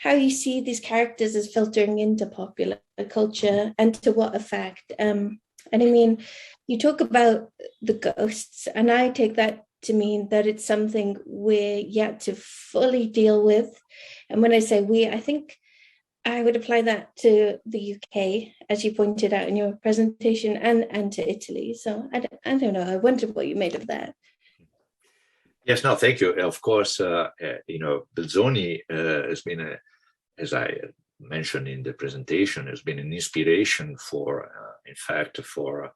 see these characters as filtering into popular culture and to what effect. And I mean, you talk about the ghosts, and I take that to mean that it's something we're yet to fully deal with. And when I say we, I think I would apply that to the UK, as you pointed out in your presentation, and to Italy. So I don't know. I wondered what you made of that. Yes, no, thank you. Of course, Belzoni has been, as I mentioned in the presentation, has been an inspiration for, in fact, for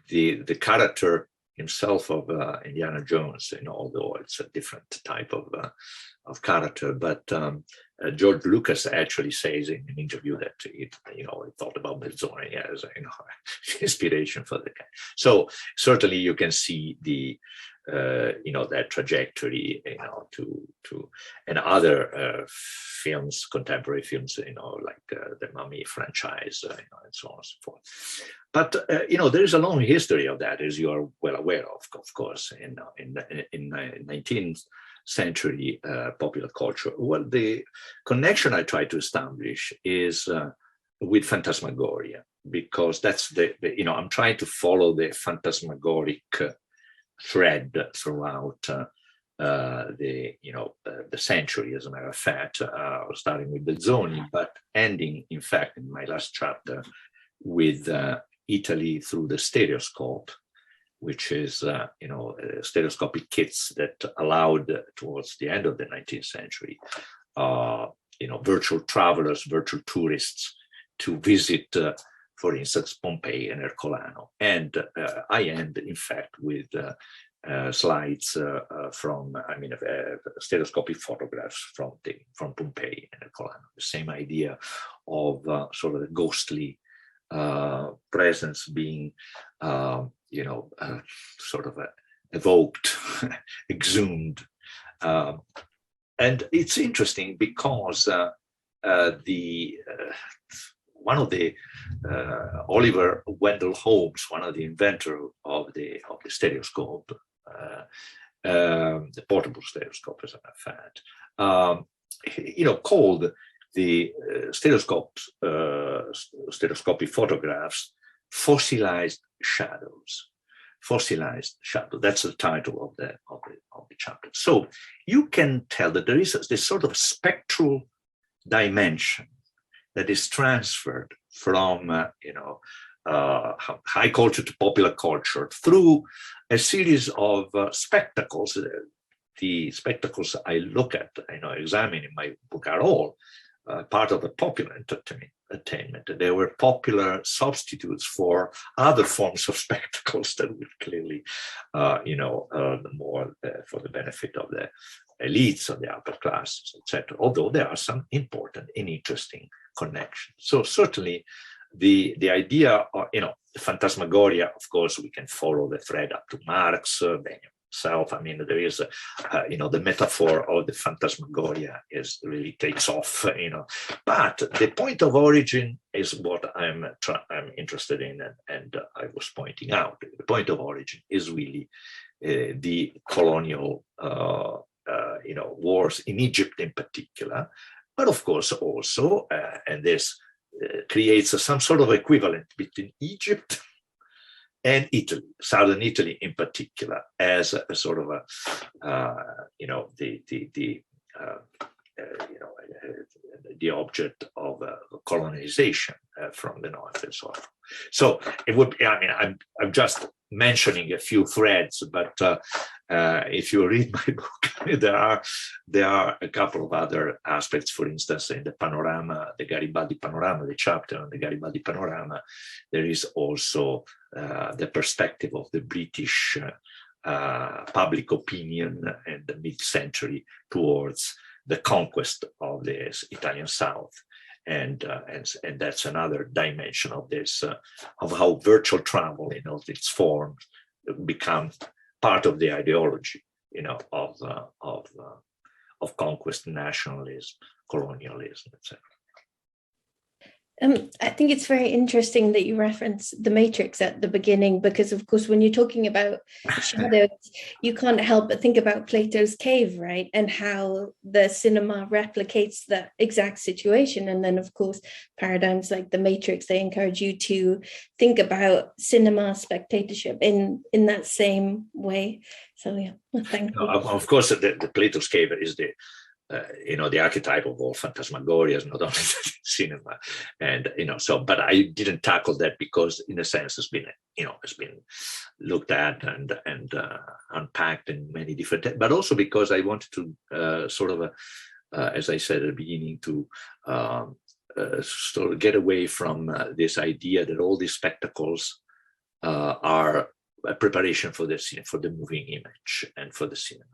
the character himself of Indiana Jones. Although it's a different type of character, but George Lucas actually says in an interview that he thought about Belzoni as inspiration for the guy. So certainly you can see the that trajectory, to and other films, contemporary films, like the Mummy franchise, and so on and so forth. But there is a long history of that, as you are well aware of course, in 19th century popular culture. Well, the connection I try to establish is with Phantasmagoria, because that's I'm trying to follow the phantasmagoric thread throughout the century, as a matter of fact, starting with Belzoni, but ending, in fact, in my last chapter with Italy through the stereoscope, which is stereoscopic kits that allowed, towards the end of the 19th century, virtual travelers, virtual tourists to visit, for instance, Pompeii and Herculano. And I end, in fact, with slides from stereoscopic photographs from Pompeii and Herculano. The same idea of sort of the ghostly presence being, sort of evoked, exhumed. And it's interesting because one of the Oliver Wendell Holmes, one of the inventor of the stereoscope, the portable stereoscope, as a matter of fact, called the stereoscopic photographs fossilized shadows. Fossilized shadow. That's the title of the chapter. So you can tell that there is this sort of spectral dimension that is transferred from high culture to popular culture through a series of spectacles. The spectacles I look at, examine in my book, are all part of the popular entertainment. They were popular substitutes for other forms of spectacles that were clearly, more for the benefit of the elites of the upper classes, etc. Although there are some important and interesting connections. So certainly, the idea of Phantasmagoria, of course, we can follow the thread up to Marx, Benjamin himself. There is, the metaphor of the Phantasmagoria really takes off, But the point of origin is what I'm interested in, and I was pointing out. The point of origin is really the colonial, wars in Egypt in particular, but of course also, and this creates some sort of equivalent between Egypt and Italy, southern Italy in particular, as a sort of the object of colonization from the north and so on. So it would be, I'm just mentioning a few threads, but if you read my book, there are a couple of other aspects. For instance, in the panorama, the Garibaldi panorama, the chapter on the Garibaldi panorama, there is also the perspective of the British public opinion in the mid-century towards the conquest of the Italian South. And that's another dimension of this, of how virtual travel in all its forms becomes part of the ideology, of conquest, nationalism, colonialism, etc. I think it's very interesting that you reference the Matrix at the beginning, because of course, when you're talking about shadows, you can't help but think about Plato's cave, right? And how the cinema replicates that exact situation. And then of course, paradigms like the Matrix, they encourage you to think about cinema spectatorship in that same way. So yeah, well, thank you. Of course, the Plato's cave is the archetype of all phantasmagorias, not only cinema, and but I didn't tackle that because, in a sense, it's been looked at and unpacked in many different, but also because I wanted to as I said at the beginning, to sort of get away from this idea that all these spectacles are a preparation for the moving image and for the cinema.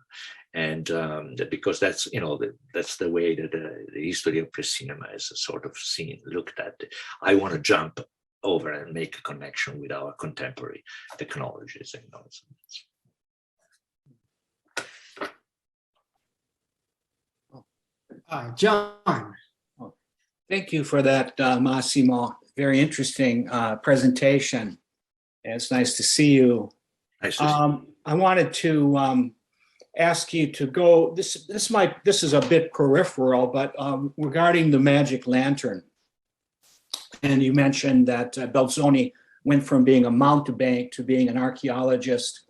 And because that's that's the way that the history of press-cinema is sort of looked at. I want to jump over and make a connection with our contemporary technologies. John. Thank you for that, Massimo. Very interesting presentation. It's nice to see you. Nice to see you. I wanted to ask you to go. This is a bit peripheral, but regarding the magic lantern, and you mentioned that Belzoni went from being a mountebank to being an archaeologist.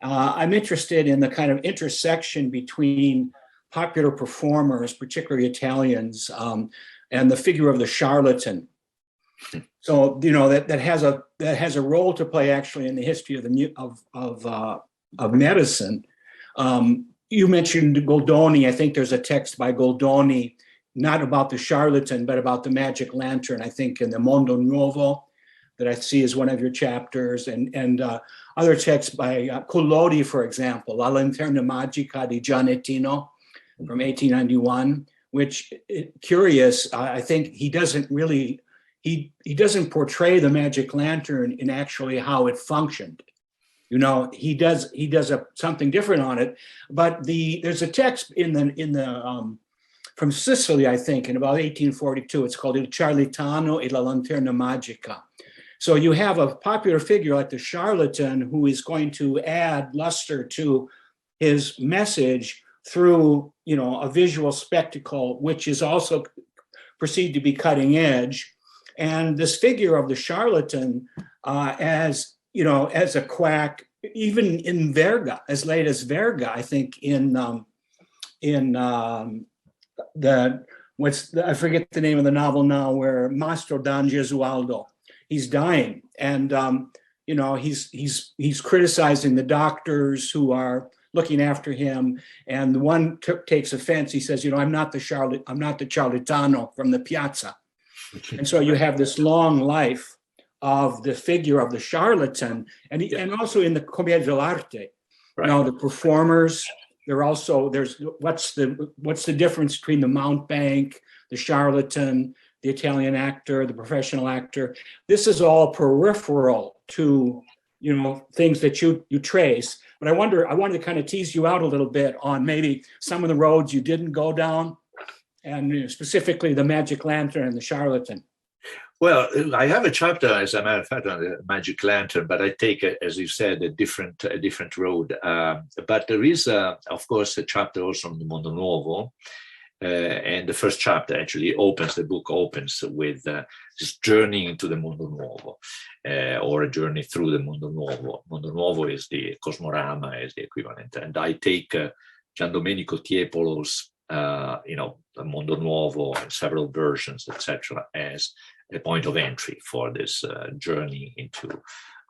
I'm interested in the kind of intersection between popular performers, particularly Italians, and the figure of the charlatan. So that has a role to play actually in the history of medicine. You mentioned Goldoni. I think there's a text by Goldoni, not about the charlatan, but about the magic lantern. I think in the Mondo Nuovo, that I see as one of your chapters, and other texts by Collodi, for example, La Lanterna Magica di Giannettino from 1891, which, curious, I think he doesn't really, he doesn't portray the magic lantern in actually how it functioned. He does something different on it, but there's a text in the from Sicily, I think, in about 1842. It's called Il Charlatano e la Lanterna Magica. So you have a popular figure like the charlatan who is going to add luster to his message through, a visual spectacle, which is also perceived to be cutting edge. And this figure of the charlatan as a quack, even in Verga, as late as Verga, I think I forget the name of the novel now, where Mastro Don Gesualdo, he's dying, and he's criticizing the doctors who are looking after him, and the one takes offense. He says, I'm not the charlatano from the piazza. And so you have this long life of the figure of the charlatan, and also in the Commedia dell'arte, right. The performers. There's what's the difference between the mountebank, the charlatan, the Italian actor, the professional actor. This is all peripheral to things that you trace. But I wanted to kind of tease you out a little bit on maybe some of the roads you didn't go down, and specifically the magic lantern and the charlatan. Well, I have a chapter, as a matter of fact, on the magic lantern, but I take, as you said, a different road. But there is, of course, a chapter also on the Mondo Nuovo. And the first chapter actually the book opens with this journey into the Mondo Nuovo, or a journey through the Mondo Nuovo. Mondo Nuovo is the Cosmorama, is the equivalent. And I take Giandomenico Tiepolo's, the Mondo Nuovo and several versions, etc., as a point of entry for this journey into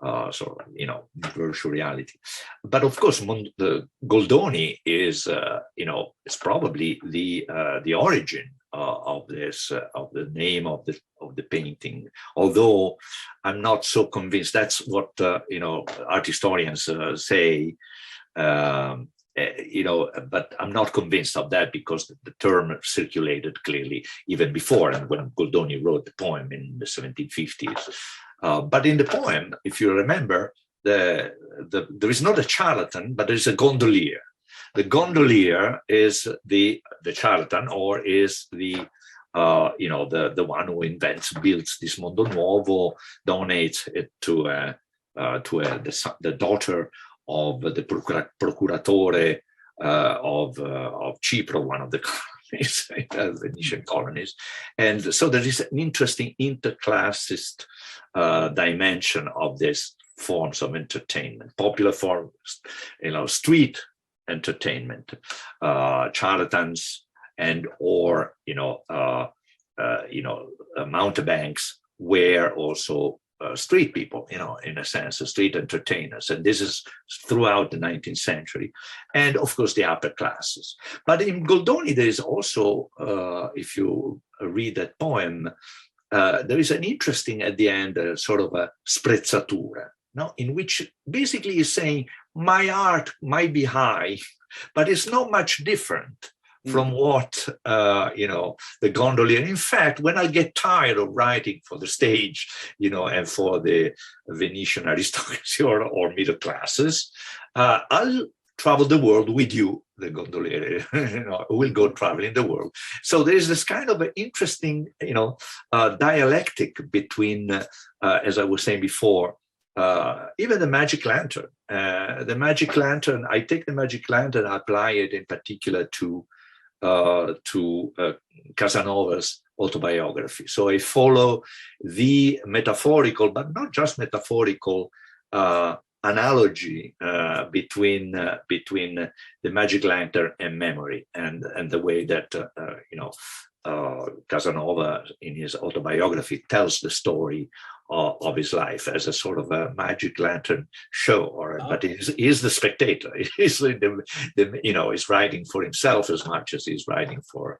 virtual reality. But of course, the Goldoni is, it's probably the origin of this, of the name of the painting. Although I'm not so convinced. That's what art historians say. But I'm not convinced of that, because the term circulated clearly even before, and when Goldoni wrote the poem in the 1750s. But in the poem, if you remember, there is not a charlatan, but there is a gondolier. The gondolier is the charlatan, or is the one who builds this Mondo Nuovo, donates it to the daughter of the procuratore of Cipro, one of the colonies, Venetian colonies. And so there is an interesting interclassist dimension of these forms of entertainment, popular forms, street entertainment, charlatans, and or mountebanks were also street people, in a sense, street entertainers. And this is throughout the 19th century. And of course, the upper classes. But in Goldoni, there is also, if you read that poem, there is an interesting, at the end, sort of a sprezzatura, in which basically he's saying, my art might be high, but it's not much different from what, the gondolier. In fact, when I get tired of writing for the stage, and for the Venetian aristocracy or middle classes, I'll travel the world with you, the gondoliere, will go traveling the world. So there is this kind of an interesting, dialectic between, as I was saying before, even the magic lantern. The magic lantern, I take the magic lantern, I apply it in particular to Casanova's autobiography. So I follow the metaphorical, but not just metaphorical, analogy between the magic lantern and memory, and the way that Casanova in his autobiography tells the story of his life as a sort of a magic lantern show, but he's the spectator. He's he's writing for himself as much as he's writing for.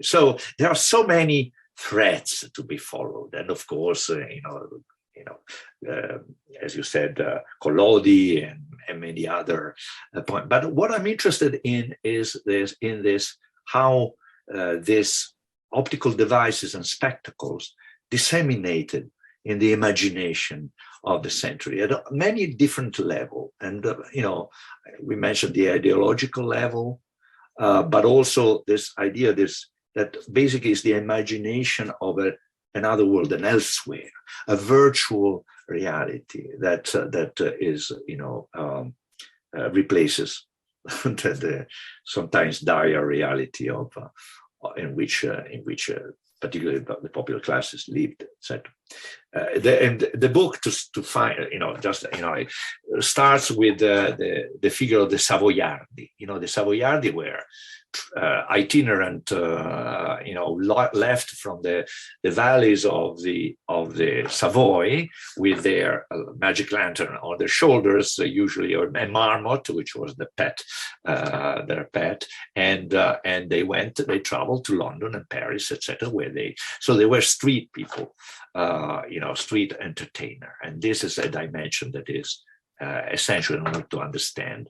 So there are so many threads to be followed, and of course, as you said, Collodi and many other points. But what I'm interested in is how these optical devices and spectacles disseminated in the imagination of the century at many different levels. And, we mentioned the ideological level, but also this idea that basically is the imagination of another world, an elsewhere, a virtual reality that is, replaces the sometimes dire reality of in which particularly the popular classes lived, etc. And the book to find, it starts with the figure of the Savoiardi. The Savoiardi were itinerant, left from the valleys of the Savoy with their magic lantern on their shoulders, usually, or a marmot, which was the pet, their pet, and they traveled to London and Paris, etc., so they were street people, street entertainer, and this is a dimension that is essential in order to understand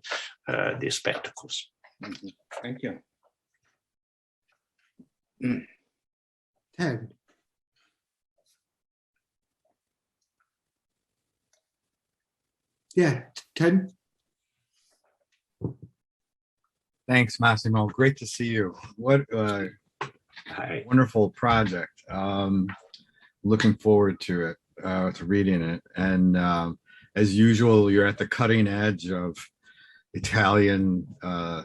these spectacles. Mm-hmm. Thank you. Ted. Yeah, Ted. Thanks, Massimo. Great to see you. What a wonderful project. Looking forward to it, to reading it. And as usual, you're at the cutting edge of Italian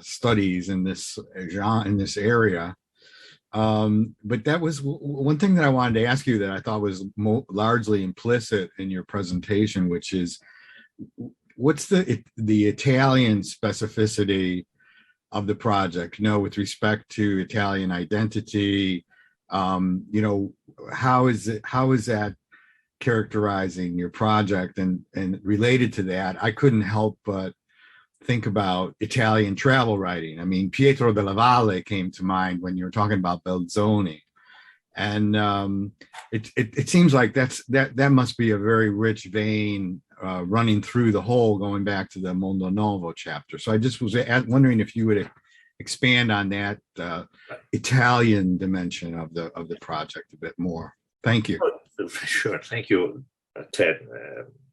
studies in this genre, in this area. But that was one thing that I wanted to ask you that I thought was largely implicit in your presentation, which is what's the Italian specificity of the project, with respect to Italian identity, how is that characterizing your project? And related to that, I couldn't help but think about Italian travel writing. I mean, Pietro della Valle came to mind when you were talking about Belzoni. And it seems like that must be a very rich vein running through the whole, going back to the Mondo Novo chapter. So I just was wondering if you would expand on that Italian dimension of the project a bit more. Thank you. Sure. Thank you, Ted.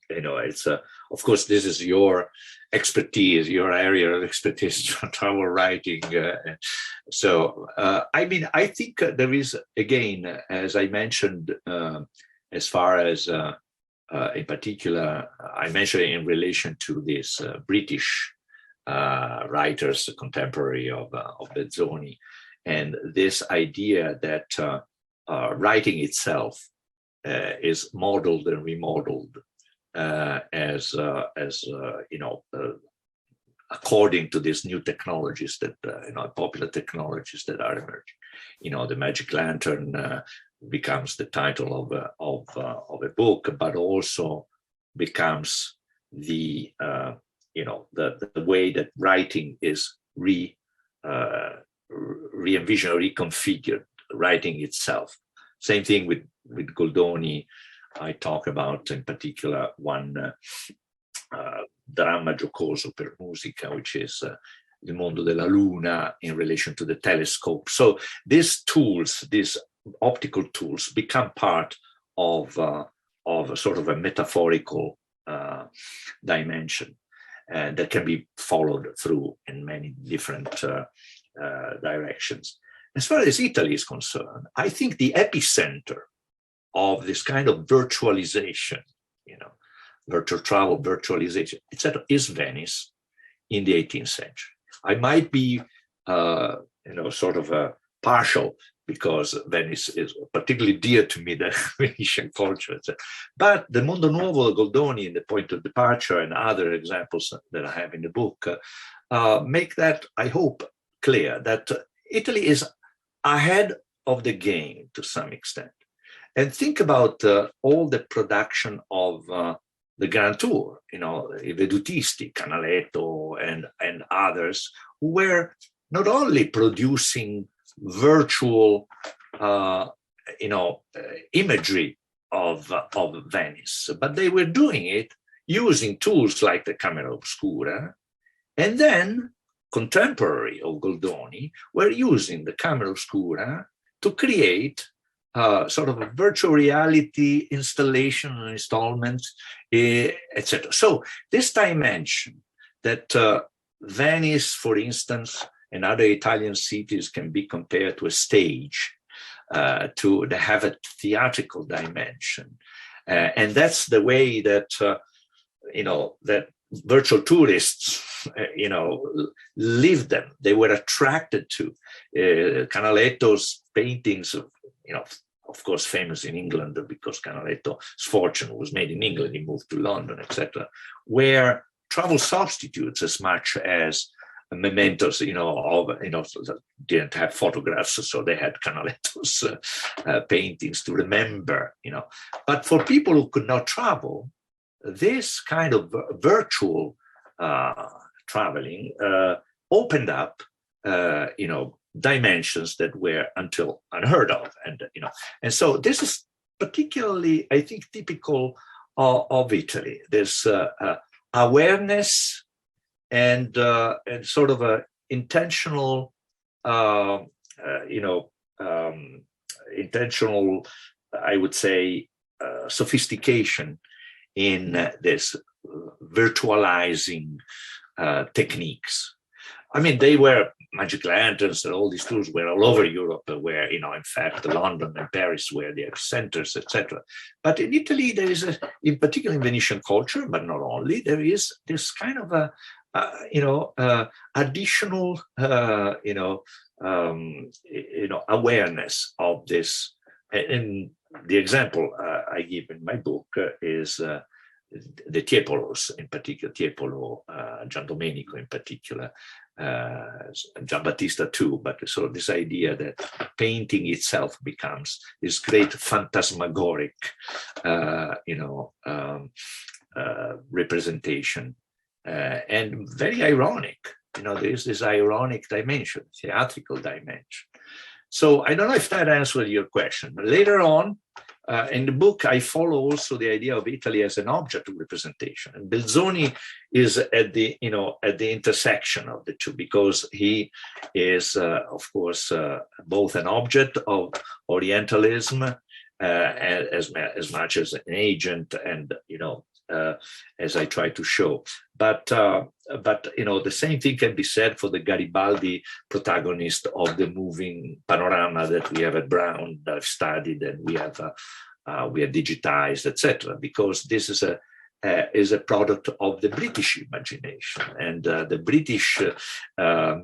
It's of course, this is your expertise, your area of expertise, travel writing. I think there is, again, as I mentioned, as far as in particular, I mentioned in relation to this British writers, contemporary of Belzoni, and this idea that writing itself is modeled and remodeled according to these new technologies that popular technologies that are emerging. The magic lantern becomes the title of a book, but also becomes the way that writing is re-envisioned, reconfigured, writing itself. Same thing with Goldoni. I talk about in particular one dramma giocoso per musica, which is Il mondo della luna in relation to the telescope. So these tools, these optical tools, become part of sort of a metaphorical dimension. that can be followed through in many different directions. As far as Italy is concerned, I think the epicenter of this kind of virtualization, virtual travel, virtualization, etc., is Venice in the 18th century. I might be, sort of partial, because Venice is particularly dear to me, the Venetian culture, etc. But the Mondo Nuovo, Goldoni, and the Point of Departure, and other examples that I have in the book, make that, I hope, clear that Italy is ahead of the game to some extent. And think about all the production of the Grand Tour, I Vedutisti, Canaletto, and others, who were not only producing virtual, imagery of Venice, but they were doing it using tools like the camera obscura, and then contemporary of Goldoni were using the camera obscura to create sort of a virtual reality installation and installments, etc. So this dimension that Venice, for instance, and other Italian cities can be compared to a stage, to have a theatrical dimension. And that's the way that, that virtual tourists, lived them. They were attracted to Canaletto's paintings, of course, famous in England because Canaletto's fortune was made in England. He moved to London, etc., were travel substitutes as much as mementos, didn't have photographs, so they had Canaletto's paintings to remember, But for people who could not travel, this kind of virtual traveling opened up, dimensions that were until unheard of, and so this is particularly, I think, typical of Italy. This awareness and sort of a intentional, intentional, I would say, sophistication in this virtualizing techniques. I mean, they were magic lanterns and all these tools were all over Europe, where, in fact, London and Paris were the epicenters, etc. But in Italy, there is, in particular in Venetian culture, but not only, there is this kind of a, additional, awareness of this. And the example I give in my book is the Tiepolos, in particular, Tiepolo, Giandomenico in particular, Giambattista too, but sort of this idea that painting itself becomes this great phantasmagoric, representation, and very ironic. There is this ironic dimension, theatrical dimension. So I don't know if that answered your question, but later on, in the book, I follow also the idea of Italy as an object of representation, and Belzoni is at the intersection of the two, because he is, of course, both an object of Orientalism as much as an agent, and as I try to show. But the same thing can be said for the Garibaldi protagonist of the moving panorama that we have at Brown, that I've studied, and we have digitized, etc. Because this is a product of the British imagination, and the British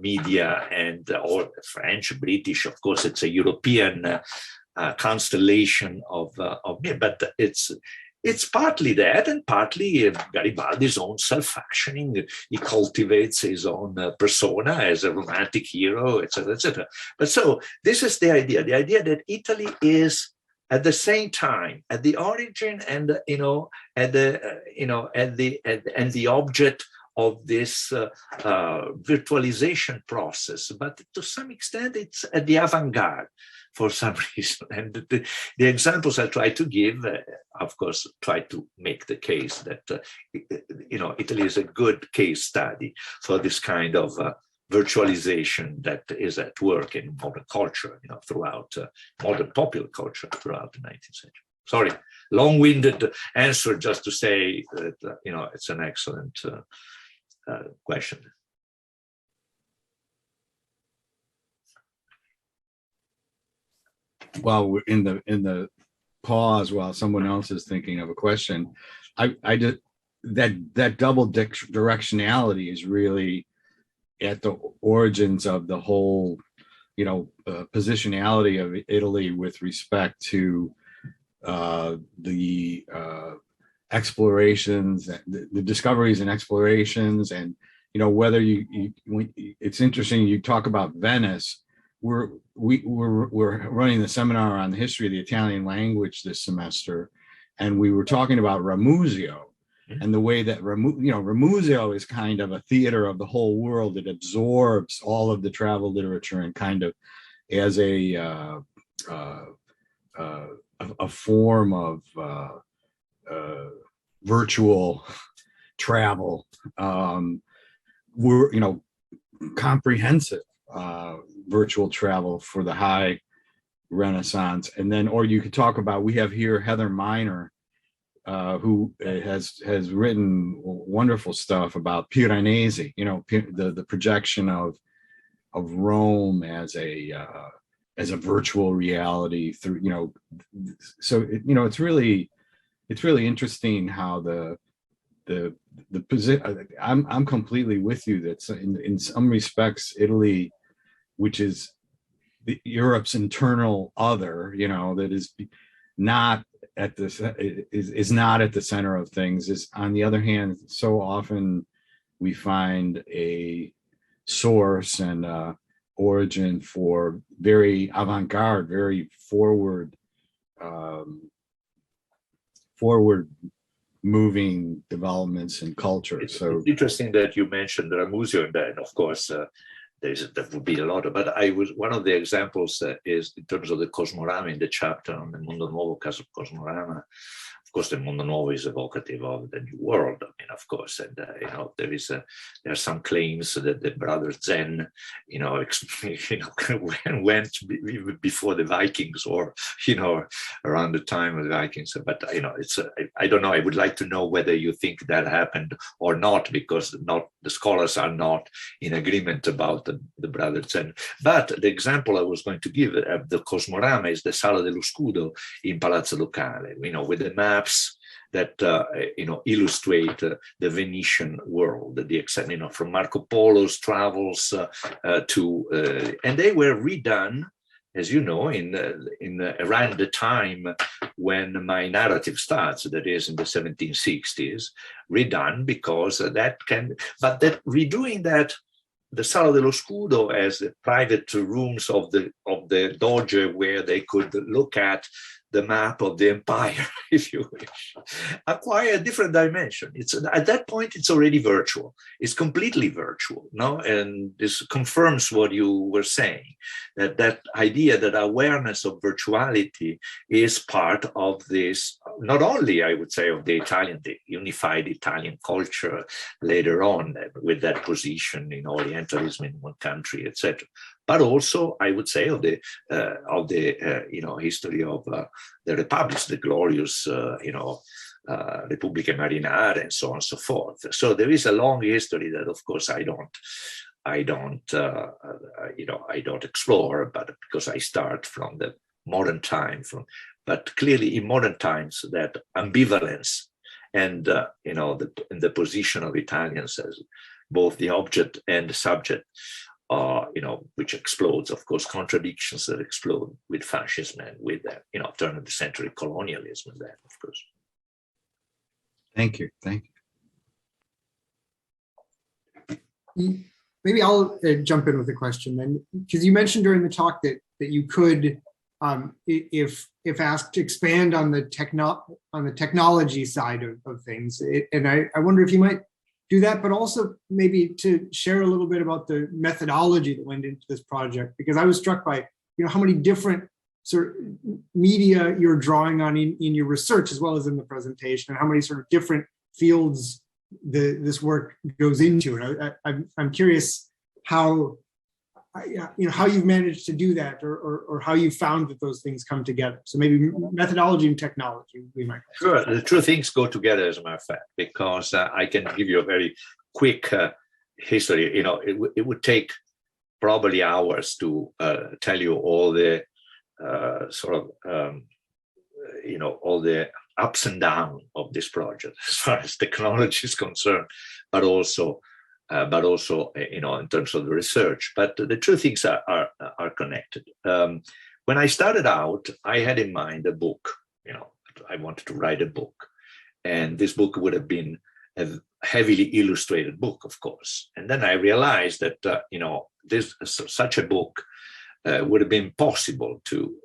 media, and or French, British. Of course, it's a European constellation of but it's partly that, and partly Garibaldi's own self-fashioning. He cultivates his own persona as a romantic hero, etc., etc. But so this is the idea that Italy is at the same time at the origin and at the object of this virtualization process, but to some extent it's at the avant-garde for some reason. And the examples I try to give, of course, try to make the case that, Italy is a good case study for this kind of virtualization that is at work in modern culture, throughout modern popular culture throughout the 19th century. Sorry, long-winded answer just to say that, it's an excellent question. Well, in the pause while someone else is thinking of a question, I did that double directionality is really at the origins of the whole, positionality of Italy with respect to the explorations, the discoveries and explorations, and whether it's interesting you talk about Venice. We're running the seminar on the history of the Italian language this semester, and we were talking about Ramusio and the way that Ramusio is kind of a theater of the whole world. It absorbs all of the travel literature and kind of as a form of virtual travel. We're comprehensive virtual travel for the high Renaissance. And then, or you could talk about, we have here Heather Miner, who has written wonderful stuff about Piranesi, the projection of Rome as a virtual reality through, so it's really interesting how the position. I'm completely with you that in some respects Italy, which is Europe's internal other, that is not at is not at the center of things, is on the other hand, so often we find a source and origin for very avant-garde, very forward moving developments in culture. So it's interesting that you mentioned Ramusio, and of course that would be a lot, but one of the examples is in terms of the Cosmorama in the chapter on the Mondo Nuovo Cosmorama. Of course, the Mondo Nuovo is evocative of the New World. I mean, of course, and there are some claims that the brother Zen, went before the Vikings, or around the time of the Vikings. But it's I don't know. I would like to know whether you think that happened or not, because the scholars are not in agreement about the brother Zen. But the example I was going to give of the Cosmorama is the Sala dello Scudo in Palazzo Ducale. With the maps that illustrate the Venetian world, from Marco Polo's travels to, and they were redone, as you know, in around the time when my narrative starts, that is in the 1760s, redone because but that redoing that. The Sala dello Scudo as the private rooms of the Doge, where they could look at the map of the empire, if you wish, acquire a different dimension. At that point, it's already virtual. It's completely virtual, no? And this confirms what you were saying, that idea that awareness of virtuality is part of this, not only, I would say, of the unified Italian culture later on, with that position in Orientalism in one country, etc., but also, I would say, of the history of the republics, the glorious, Repubbliche Marinare, and so on and so forth. So there is a long history that, of course, I don't explore, but because I start from the modern time, but clearly in modern times that ambivalence and the position of Italians as both the object and the subject. Which explodes, of course, contradictions that explode with fascism and with turn of the century colonialism, then, of course. Thank you. Maybe I'll jump in with a question then, because you mentioned during the talk that you could, if asked, expand on the technology side of things, and I wonder if you might do that, but also maybe to share a little bit about the methodology that went into this project, because I was struck by how many different sort of media you're drawing on in your research as well as in the presentation, and how many sort of different fields this work goes into. And I'm curious how you've managed to do that, or how you found that those things come together. So maybe methodology and technology, we might. Sure, the two things go together, as a matter of fact, because I can give you a very quick history, it would take probably hours to tell you all the all the ups and downs of this project as far as technology is concerned, but also in terms of the research. But the two things are connected. When I started out, I had in mind a book. I wanted to write a book, and this book would have been a heavily illustrated book, of course. And then I realized that such a book would have been possible to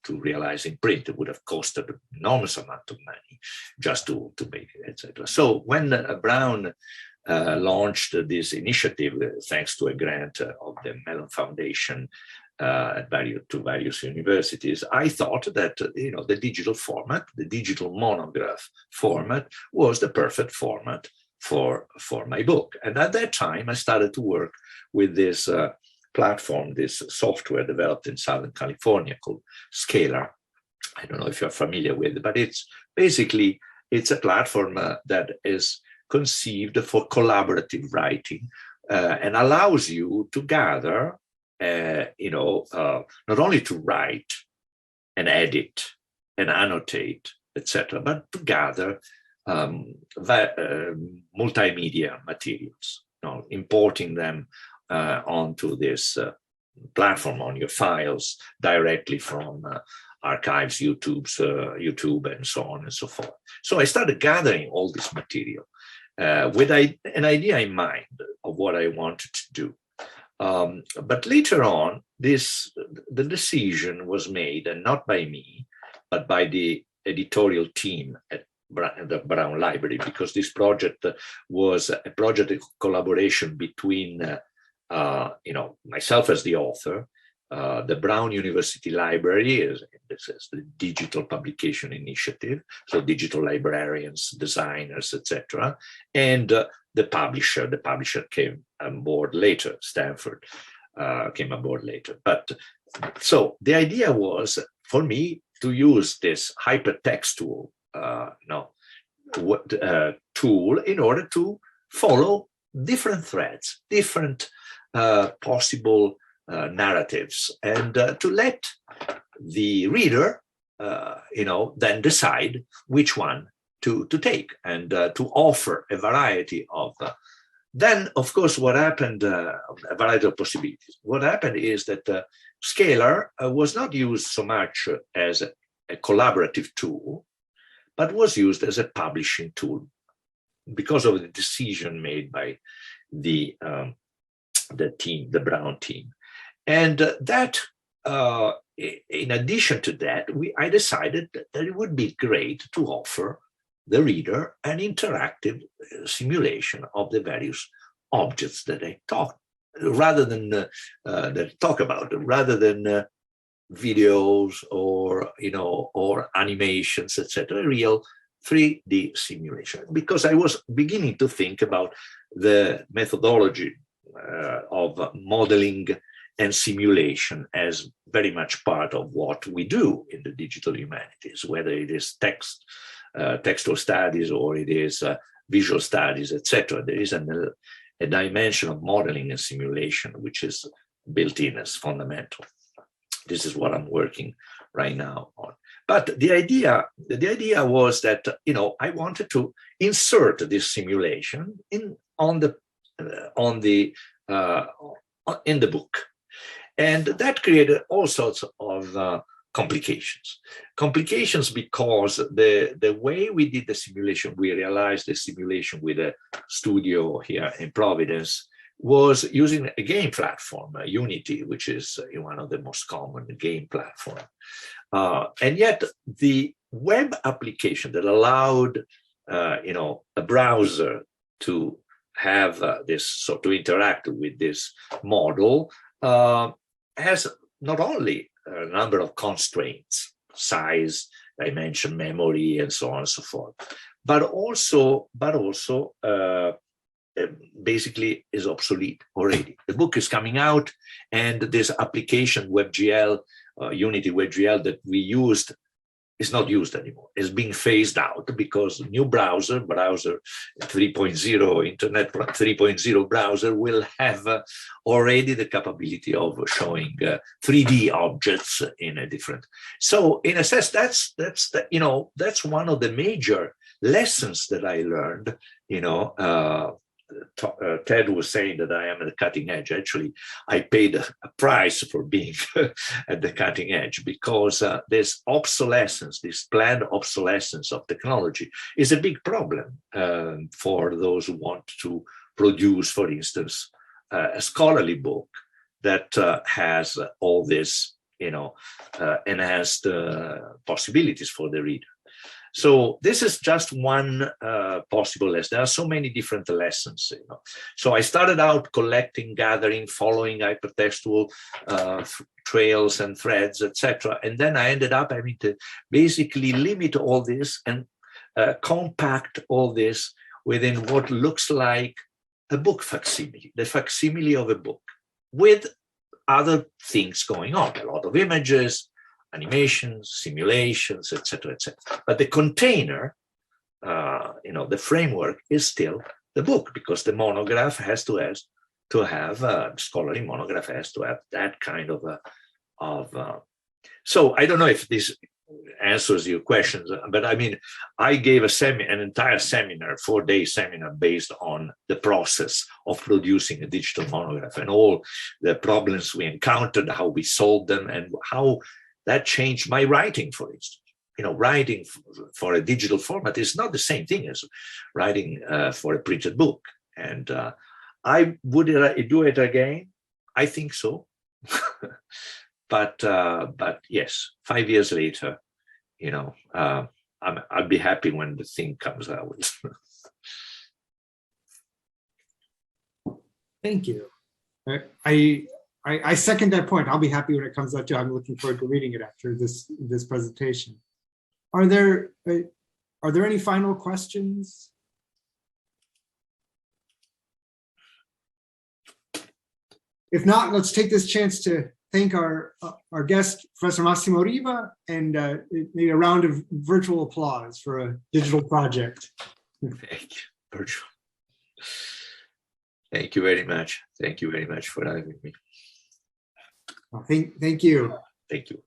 realize in print. It would have costed an enormous amount of money just to make it, etc. So when Brown launched this initiative, thanks to a grant of the Mellon Foundation to various universities, I thought that the digital format, the digital monograph format, was the perfect format for my book. And at that time, I started to work with this platform, this software developed in Southern California called Scalar. I don't know if you're familiar with it, but it's a platform that is conceived for collaborative writing and allows you to gather, not only to write and edit and annotate, etc., but to gather multimedia materials, importing them onto this platform on your files directly from archives, YouTube, and so on and so forth. So I started gathering all this material with an idea in mind of what I wanted to do. But later on, the decision was made, and not by me, but by the editorial team at the Brown Library, because this project was a project of collaboration between myself as the author, the Brown University Library, this is the digital publication initiative, so digital librarians, designers, etc., and the publisher. The publisher came on board later. Stanford came aboard later. But so the idea was for me to use this hypertext tool, tool in order to follow different threads, different possible narratives, and to let the reader, then decide which one to take, and to offer a variety of. Then, of course, what happened? A variety of possibilities. What happened is that Scalar was not used so much as a collaborative tool, but was used as a publishing tool because of the decision made by the team, the Brown team. And that, in addition to that, I decided that it would be great to offer the reader an interactive simulation of the various objects that I talk, rather than videos or animations, etc. Real 3D simulation, because I was beginning to think about the methodology of modeling and simulation as very much part of what we do in the digital humanities, whether it is textual studies or it is visual studies, etc. There is a dimension of modeling and simulation which is built in as fundamental. This is what I'm working right now on. But the idea was that I wanted to insert this simulation in the book, and that created all sorts of complications. Complications because the way we did the simulation, we realized the simulation with a studio here in Providence was using a game platform, Unity, which is one of the most common game platforms. And yet the web application that allowed a browser to have to interact with this model has not only a number of constraints, size, dimension, memory, and so on and so forth, but also basically is obsolete already. The book is coming out, and this application WebGL, Unity WebGL that we used is not used anymore. It's being phased out because new browser 3.0, Internet 3.0 browser will have already the capability of showing 3D objects in a different. So in a sense, that's one of the major lessons that I learned. Ted was saying that I am at the cutting edge. Actually, I paid a price for being at the cutting edge, because this obsolescence, this planned obsolescence of technology is a big problem for those who want to produce, for instance, a scholarly book that has all this, enhanced possibilities for the reader. So this is just one possible lesson. There are so many different lessons. So I started out collecting, gathering, following hypertextual trails and threads, etc. And then I ended up having to basically limit all this and compact all this within what looks like a book facsimile, the facsimile of a book, with other things going on, a lot of images, animations, simulations, etc., etc. But the container, the framework is still the book, because the monograph has to have scholarly monograph has to have that kind of So I don't know if this answers your questions, but I mean, I gave an entire seminar, 4-day seminar, based on the process of producing a digital monograph and all the problems we encountered, how we solved them, and how that changed my writing, for instance. Writing for a digital format is not the same thing as writing for a printed book. And I would do it again. I think so. But yes, 5 years later, I'll be happy when the thing comes out. Thank you. I second that point. I'll be happy when it comes out too. I'm looking forward to reading it after this presentation. Are there any final questions? If not, let's take this chance to thank our guest, Professor Massimo Riva, and maybe a round of virtual applause for a digital project. Thank you. Virtual. Thank you very much. Thank you very much for having me. Thank you. Thank you.